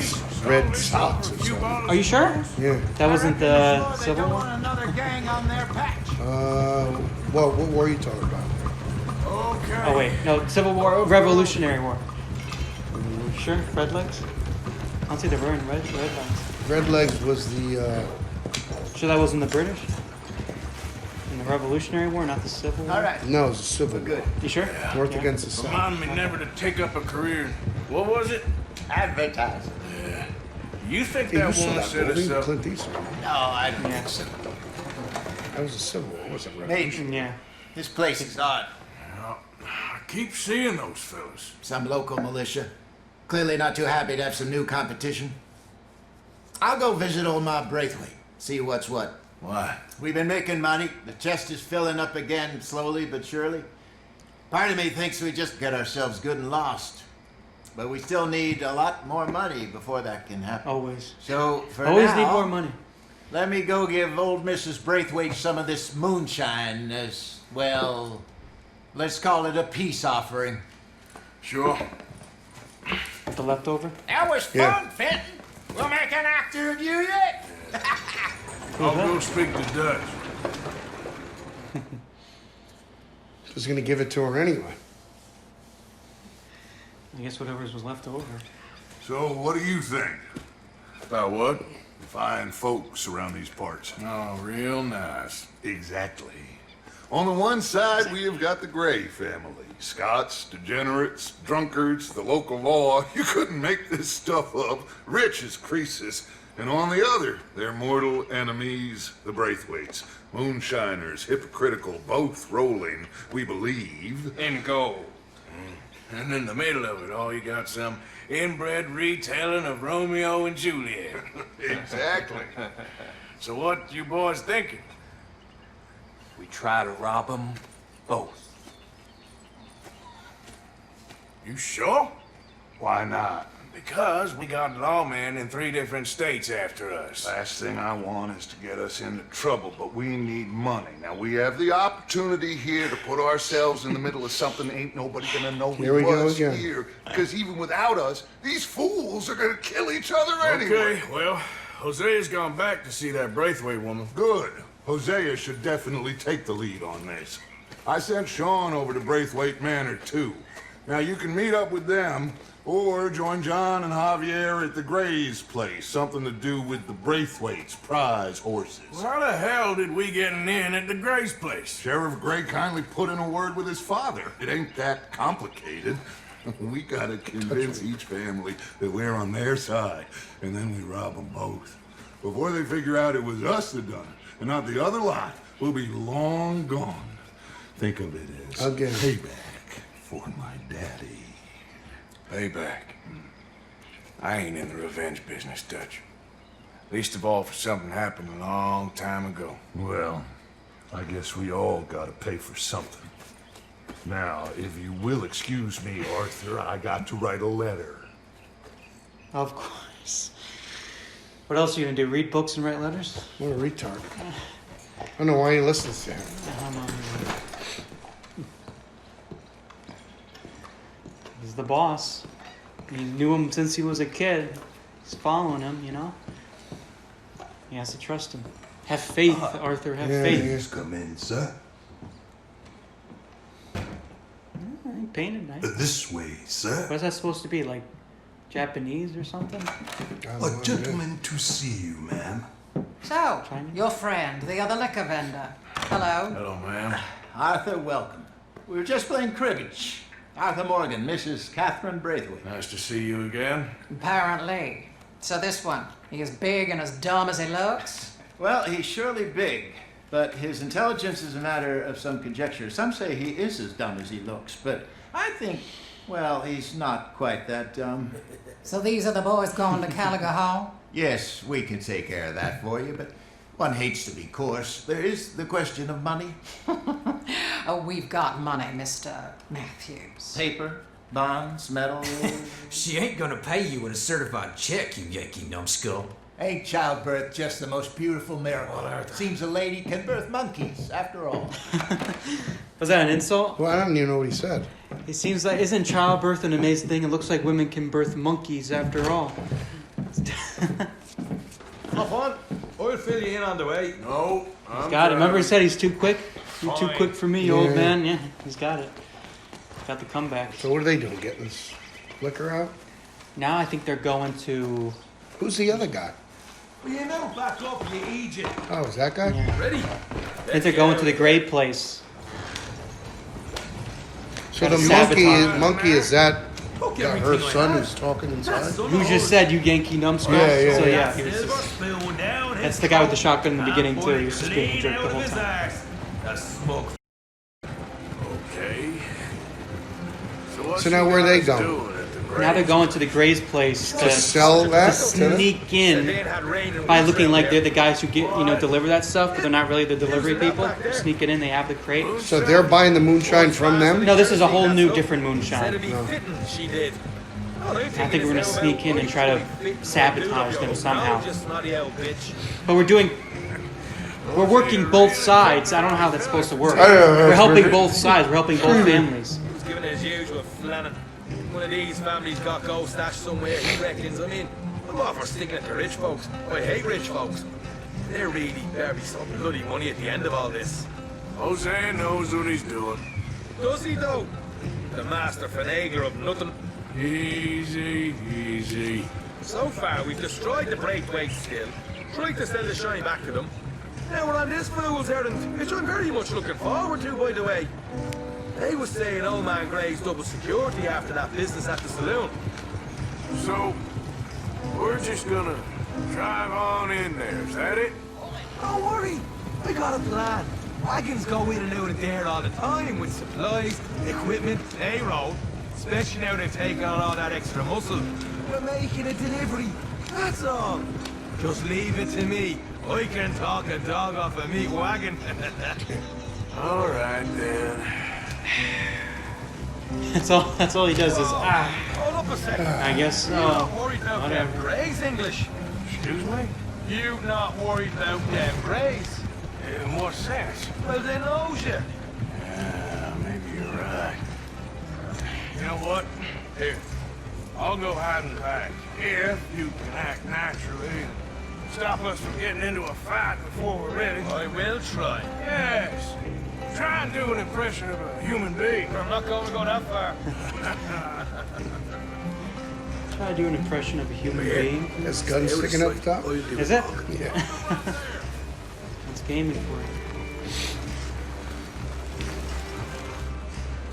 red socks or something. Are you sure? Yeah. That wasn't the Civil War? Another gang on their patch. Well, what were you talking about? Okay. Oh wait, no, Civil War, Revolutionary War. Sure, red legs? I don't see the wearing red legs. Red legs was the, Sure that wasn't the British? In the Revolutionary War, not the Civil War? All right. no, it was a civil war. Good. You sure? North Yeah. against the south. Remind me never to take up a career. What was it? Advertising. Yeah. You think Hey, you that saw woman that set movie us with up? Clint Eastwood? No, I don't think so. That was a civil war, wasn't it? Hey, Yeah. this place is odd. I keep seeing those fellas. Some local militia. Clearly not too happy to have some new competition. I'll go visit old Ma Braithwaite. See what's what. Why? We've been making money. The chest is filling up again, slowly but surely. Part of me thinks we just get ourselves good and lost. But we still need a lot more money before that can happen. Always. So, for Always now, need more money. Let me go give old Mrs. Braithwaite some of this moonshine as, well, let's call it a peace offering. Sure. The leftover? That was fun, Finton. We'll make an actor of you yet. I'll go speak to Dutch. He's gonna give it to her anyway. I guess whatever was left over. So, what do you think? About what? Fine folks around these parts. Oh, real nice. Exactly. On the one side, we have got the Gray family. Scots, degenerates, drunkards, the local law. You couldn't make this stuff up. Rich as Croesus. And on the other, their mortal enemies, the Braithwaites. Moonshiners, hypocritical, both rolling, we believe, in gold. And in the middle of it all, you got some inbred retelling of Romeo and Juliet. Exactly. So what you boys thinking? We try to rob them both. You sure? Why not? Because we got lawmen in 3 different states after us. Last thing I want is to get us into trouble, but we need money. Now, we have the opportunity here to put ourselves in the middle of something ain't nobody gonna know we was here. Because even without us, these fools are gonna kill each other anyway. Okay, well, Hosea's gone back to see that Braithwaite woman. Good. Hosea should definitely take the lead on this. I sent Sean over to Braithwaite Manor, too. Now, you can meet up with them, or join John and Javier at the Gray's place. Something to do with the Braithwaite's prize horses. Well, how the hell did we get in at the Gray's place? Sheriff Gray kindly put in a word with his father. It ain't that complicated. We gotta convince each family that we're on their side, and then we rob them both. Before they figure out it was us that done it, and not the other lot, we'll be long gone. Think of it as payback for my daddy. Payback. I ain't in the revenge business, Dutch. Least of all for something happened a long time ago. Well, I guess we all gotta pay for something. Now, if you will excuse me, Arthur, I got to write a letter. Of course. What else are you gonna do? Read books and write letters? What a retard. I don't know why he listens to him. He's the boss. He knew him since he was a kid. He's following him, you know? He has to trust him. Have faith, Arthur. Have faith. Please come in, sir. He painted nice. This way, sir. What's that supposed to be? Like Japanese or something? A gentleman to see you, ma'am. So, your friend, the other liquor vendor. Hello. Hello, ma'am. Arthur, welcome. We were just playing cribbage. Arthur Morgan, Mrs. Catherine Braithwaite. Nice to see you again. Apparently. So this one, he is big and as dumb as he looks? Well, he's surely big, but his intelligence is a matter of some conjecture. Some say he is as dumb as he looks, but I think, well, he's not quite that dumb. So these are the boys going to Gallagher Hall? Yes, we can take care of that for you, but one hates to be coarse. There is the question of money. Oh, we've got money, Mr. Matthews. Paper, bonds, metal. She ain't gonna pay you with a certified check, you Yankee numbskull. Ain't childbirth just the most beautiful miracle? Seems a lady can birth monkeys, after all. Was that an insult? Well, I don't even know what he said. It seems like, isn't childbirth an amazing thing? It looks like women can birth monkeys after all. Hop on. I'll fill you in on the way. No, He's got it. Remember he said he's too quick? You're too quick for me, old man. Yeah, he's got it. Got the comeback. So what are they doing? Getting this liquor out? Now I think they're going to... Who's the other guy? Well, you know, back up, you Egypt. Oh, is that guy? Yeah. Ready? I think they're going to the Gray place. So the monkey is that her son who's talking inside? You just said you Yankee numbskull. Yeah. So yeah, he was just, that's the guy with the shotgun in the beginning too. He was just being a jerk the whole time. Okay. So now where are they going? Now they're going to the Gray's place To sell that? to sneak in by looking like they're the guys who get deliver that stuff, but they're not really the delivery people. They're sneaking in. They have the crate. So they're buying the moonshine from them? No, this is a whole new, different moonshine. She did. I think we're gonna sneak in and try to sabotage them somehow. But we're working both sides. I don't know how that's supposed to work. We're helping both sides. We're helping both families. He's giving his usual flannin'. One of these families got gold stashed somewhere, he reckons. I mean, I'm all for sticking it to rich folks. I hate rich folks. There really better be some bloody money at the end of all this. Jose knows what he's doing. Does he, though? The master finagler of nothing. Easy, easy. So far, we've destroyed the Braithwaite still, tried to sell the shine back to them. Now we're on this fool's errand, which I'm very much looking forward to, by the way. They was saying old man Gray's double security after that business at the saloon. So, we're just gonna drive on in there, is that it? Don't worry, I got a plan. Wagons go in and out of there all the time with supplies, equipment, payroll. Especially now they've taken on all that extra muscle. We're making a delivery, that's all. Just leave it to me. I can talk a dog off a meat wagon. All right, then. That's all he does is Hold up a second. I guess You're not worried about whatever. them Grays English. Excuse me? You not worried about them Grays. In what sense? Well, they knows you. Yeah, maybe you're right. You know what? Here, I'll go hide and pack. If you can act naturally and stop us from getting into a fight before we're ready. I will try. Yes. Try and do an impression of a human being. I'm not going to go that far. Try to do an impression of a human being. This gun sticking up top? Is it? Yeah. It's gaming for it.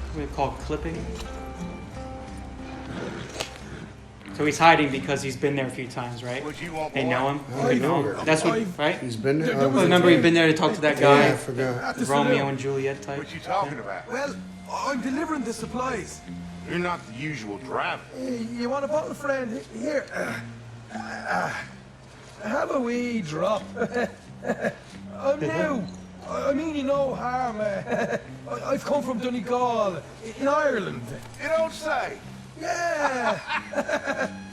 What do we call clipping? So he's hiding because he's been there a few times, right? They know him. They know him. That's what, right? He's been there. Remember he'd been there to talk to that guy? Yeah, I forgot. The Romeo and Juliet type. What you talking about? Well, I'm delivering the supplies. You're not the usual driver. You want a bottle, friend? Here. Have a wee drop. I'm new. I mean you no harm. I've come from Donegal, in Ireland. You don't say. Yeah.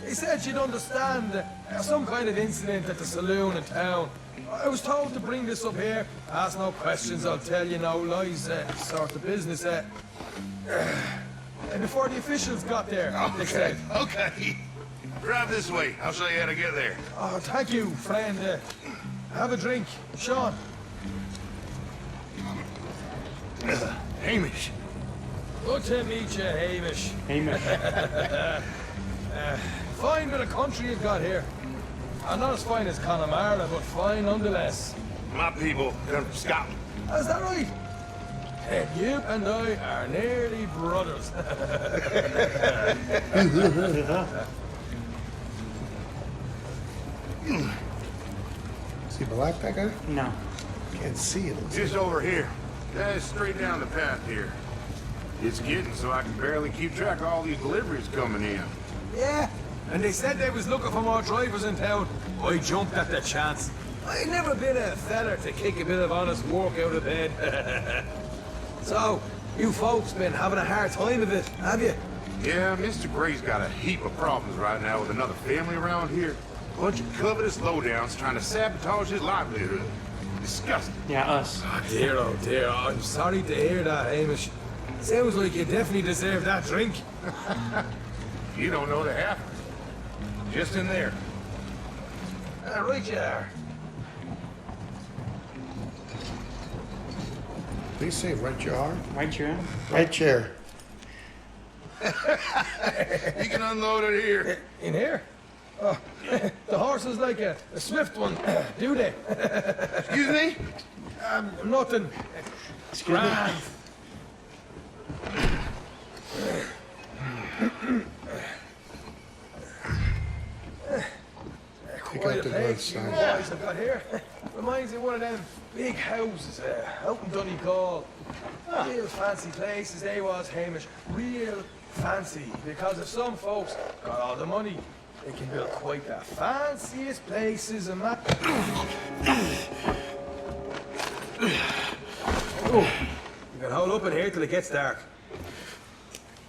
He said you'd understand. Some kind of incident at the saloon in town. I was told to bring this up here. Ask no questions, I'll tell you no lies. Sort of business. And before the officials got there, they said. Okay. Drive this way. I'll show you how to get there. Oh, thank you, friend. Have a drink. Sean. Hamish. Good to meet you, Hamish. Hamish. Fine bit of country you've got here. Not as fine as Connemara, but fine nonetheless. My people come from Scotland. Is that right? And you and I are nearly brothers. Is he black, that guy? No. Can't see it. Just over here. That's straight down the path here. It's getting so I can barely keep track of all these deliveries coming in. Yeah, and they said they was looking for more drivers in town. I jumped at the chance. I've never been a feller to kick a bit of honest work out of bed. So, you folks been having a hard time of it, have you? Yeah, Mr. Gray's got a heap of problems right now with another family around here. Bunch of covetous lowdowns trying to sabotage his livelihood. Disgusting. Yeah, us. Oh dear, I'm sorry to hear that, Hamish. Sounds like you definitely deserve that drink. You don't know the half. Just in there. Right you are. Please say right you are. Right chair. Right chair. You can unload it here. In here? Oh, the horse is like a swift one, do they? Excuse me? Nothing. Grand. Quite a place you guys have got here. Reminds me of one of them big houses out in Donegal. Real fancy places they was, Hamish. Real fancy because if some folks got all the money, they can build quite the fanciest places and that. Oh, you can hold up in here till it gets dark.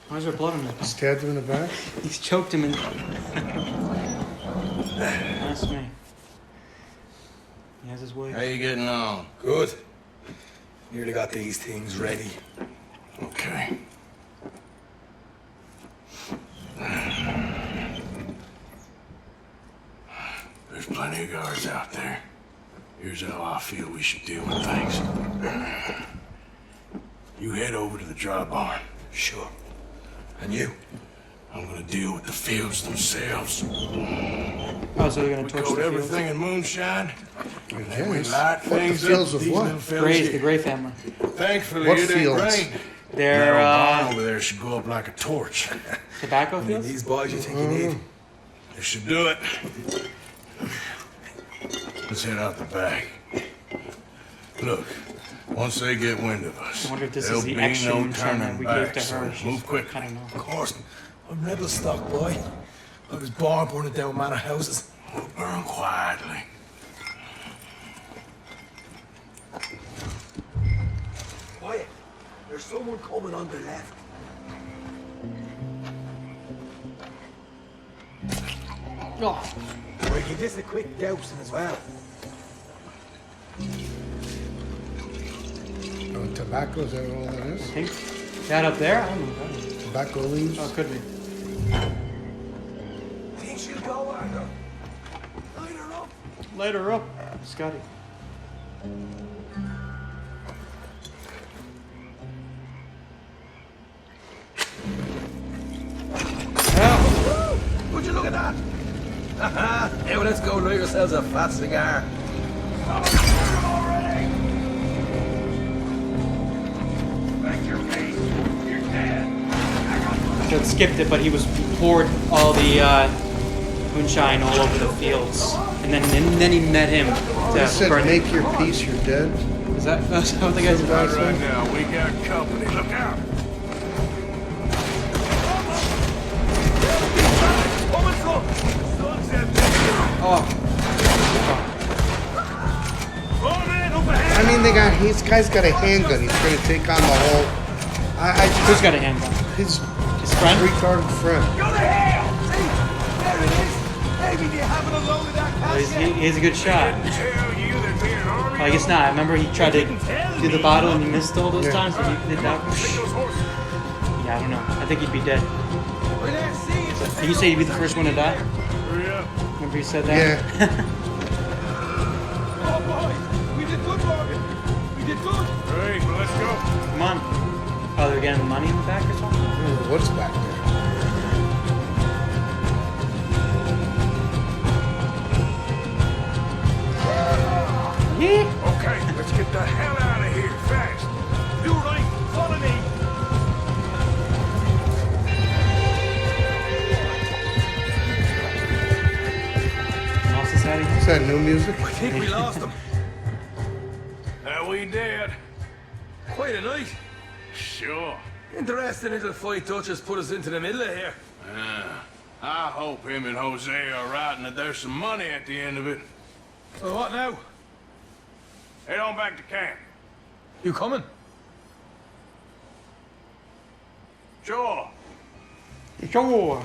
Why is there blood on it? Stabbed him in the back? He's choked him in. That's me. He has his way. How you getting on? Good. Nearly got these things ready. Okay. There's plenty of guards out there. Here's how I feel we should deal with things. You head over to the dry barn. Sure. And you? I'm gonna deal with the fields themselves. Oh, so they're gonna torch the fields? Everything in moonshine. And then we Yes. light What, the things fields up. of These what? little fellas Gray, here. the Gray family. Thankfully, What it ain't fields? rain. They're, That old barn over there should go up like a torch. Tobacco fields? These boys you think you need? They should do it. Let's head out the back. Look, once they get wind of us, I wonder if this there'll is the be extra no moonshine that turning we back. gave to her. So move quick. I don't know. Of course. I'm rebel stock, boy. I was born burning down manor houses. We'll burn quietly. Quiet. There's someone coming on the left. Oh. We can just a quick dousing as well. Oh, tobacco, is that all that is? I think that up there? I don't know what that is. Tobacco leaves? Oh, it could be. Think she'll go, Adler? Light her up. Light her up, Scotty. Would you look at that? Now let's go light ourselves a fat cigar. So it skipped it, but he poured all the moonshine all over the fields, and then he met him. He said, burn make your peace, you're dead. Is that what the guy's about to say? Right now, we got company. Look out! I mean, this guy's got a handgun. He's going to take on the whole. Who's got a handgun? His friend? Retarded friend. Go to hell! See? There it is. Maybe they haven't unloaded that cash yet. He's a good shot. Well, I guess not. I remember he tried to do the bottle and he missed all those times. So he did that. Yeah, I don't know. I think he'd be dead. Did you say he'd be the first one to die? Remember you said that? Yeah. Oh, boys. We did good, Morgan. We did good. Hey, well, let's go. Come on. Oh, they're getting money in the back or something? What's back there? Yeah. Okay, let's get the hell out of here fast. You right. Follow me. Lost us out of here? Is that new music? I think we lost them. That we did. Quite a night. Sure. Interesting little fight Dutch has put us into the middle of here. I hope him and Jose are right and that there's some money at the end of it. So what now? Head on back to camp. You coming? Sure. Sure.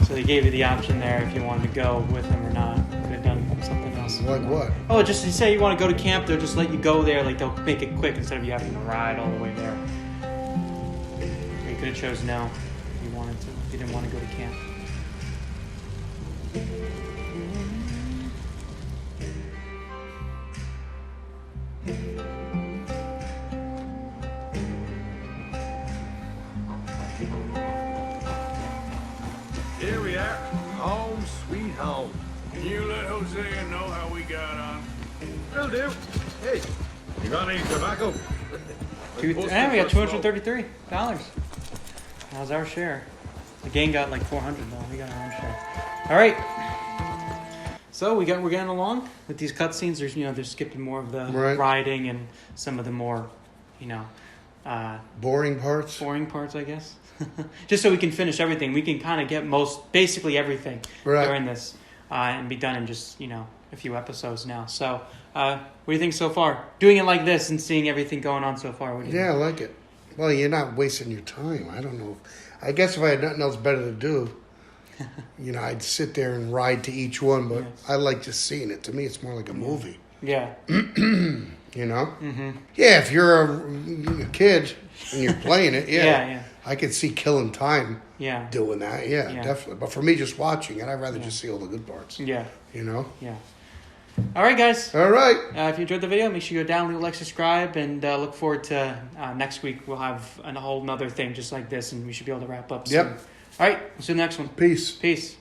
So they gave you the option there if you wanted to go with him or not. Could have done something else. Like what? Oh, just you say you want to go to camp, they'll just let you go there. Like they'll make it quick instead of you having to ride all the way there. Or you could have chose no if you wanted to. If you didn't want to go to camp. Here we are. Home sweet home. You let Hosea know how we got on. Will do. Hey, you got any tobacco? And we got $233. That was our share. The gang got like 400 though. We got our own share. All right. So we're getting along with these cutscenes. They're skipping more of the riding and some of the more, boring parts, I guess. Just so we can finish everything. We can kind of get basically everything during this and be done in just, a few episodes now. So, what do you think so far? Doing it like this and seeing everything going on so far. What do you think? I like it. Well, you're not wasting your time. I don't know. I guess if I had nothing else better to do, I'd sit there and ride to each one, but I like just seeing it. To me, it's more like a movie. Yeah. Mm-hmm. Yeah, if you're a kid and you're playing it, I could see killing time doing that. Yeah, definitely. But for me, just watching it, I'd rather just see all the good parts. Yeah. Yeah. All right, guys. All right. If you enjoyed the video, make sure you go down, leave a like, subscribe, and look forward to next week. We'll have a whole nother thing just like this, and we should be able to wrap up soon. Yep. All right. We'll see you in the next one. Peace. Peace.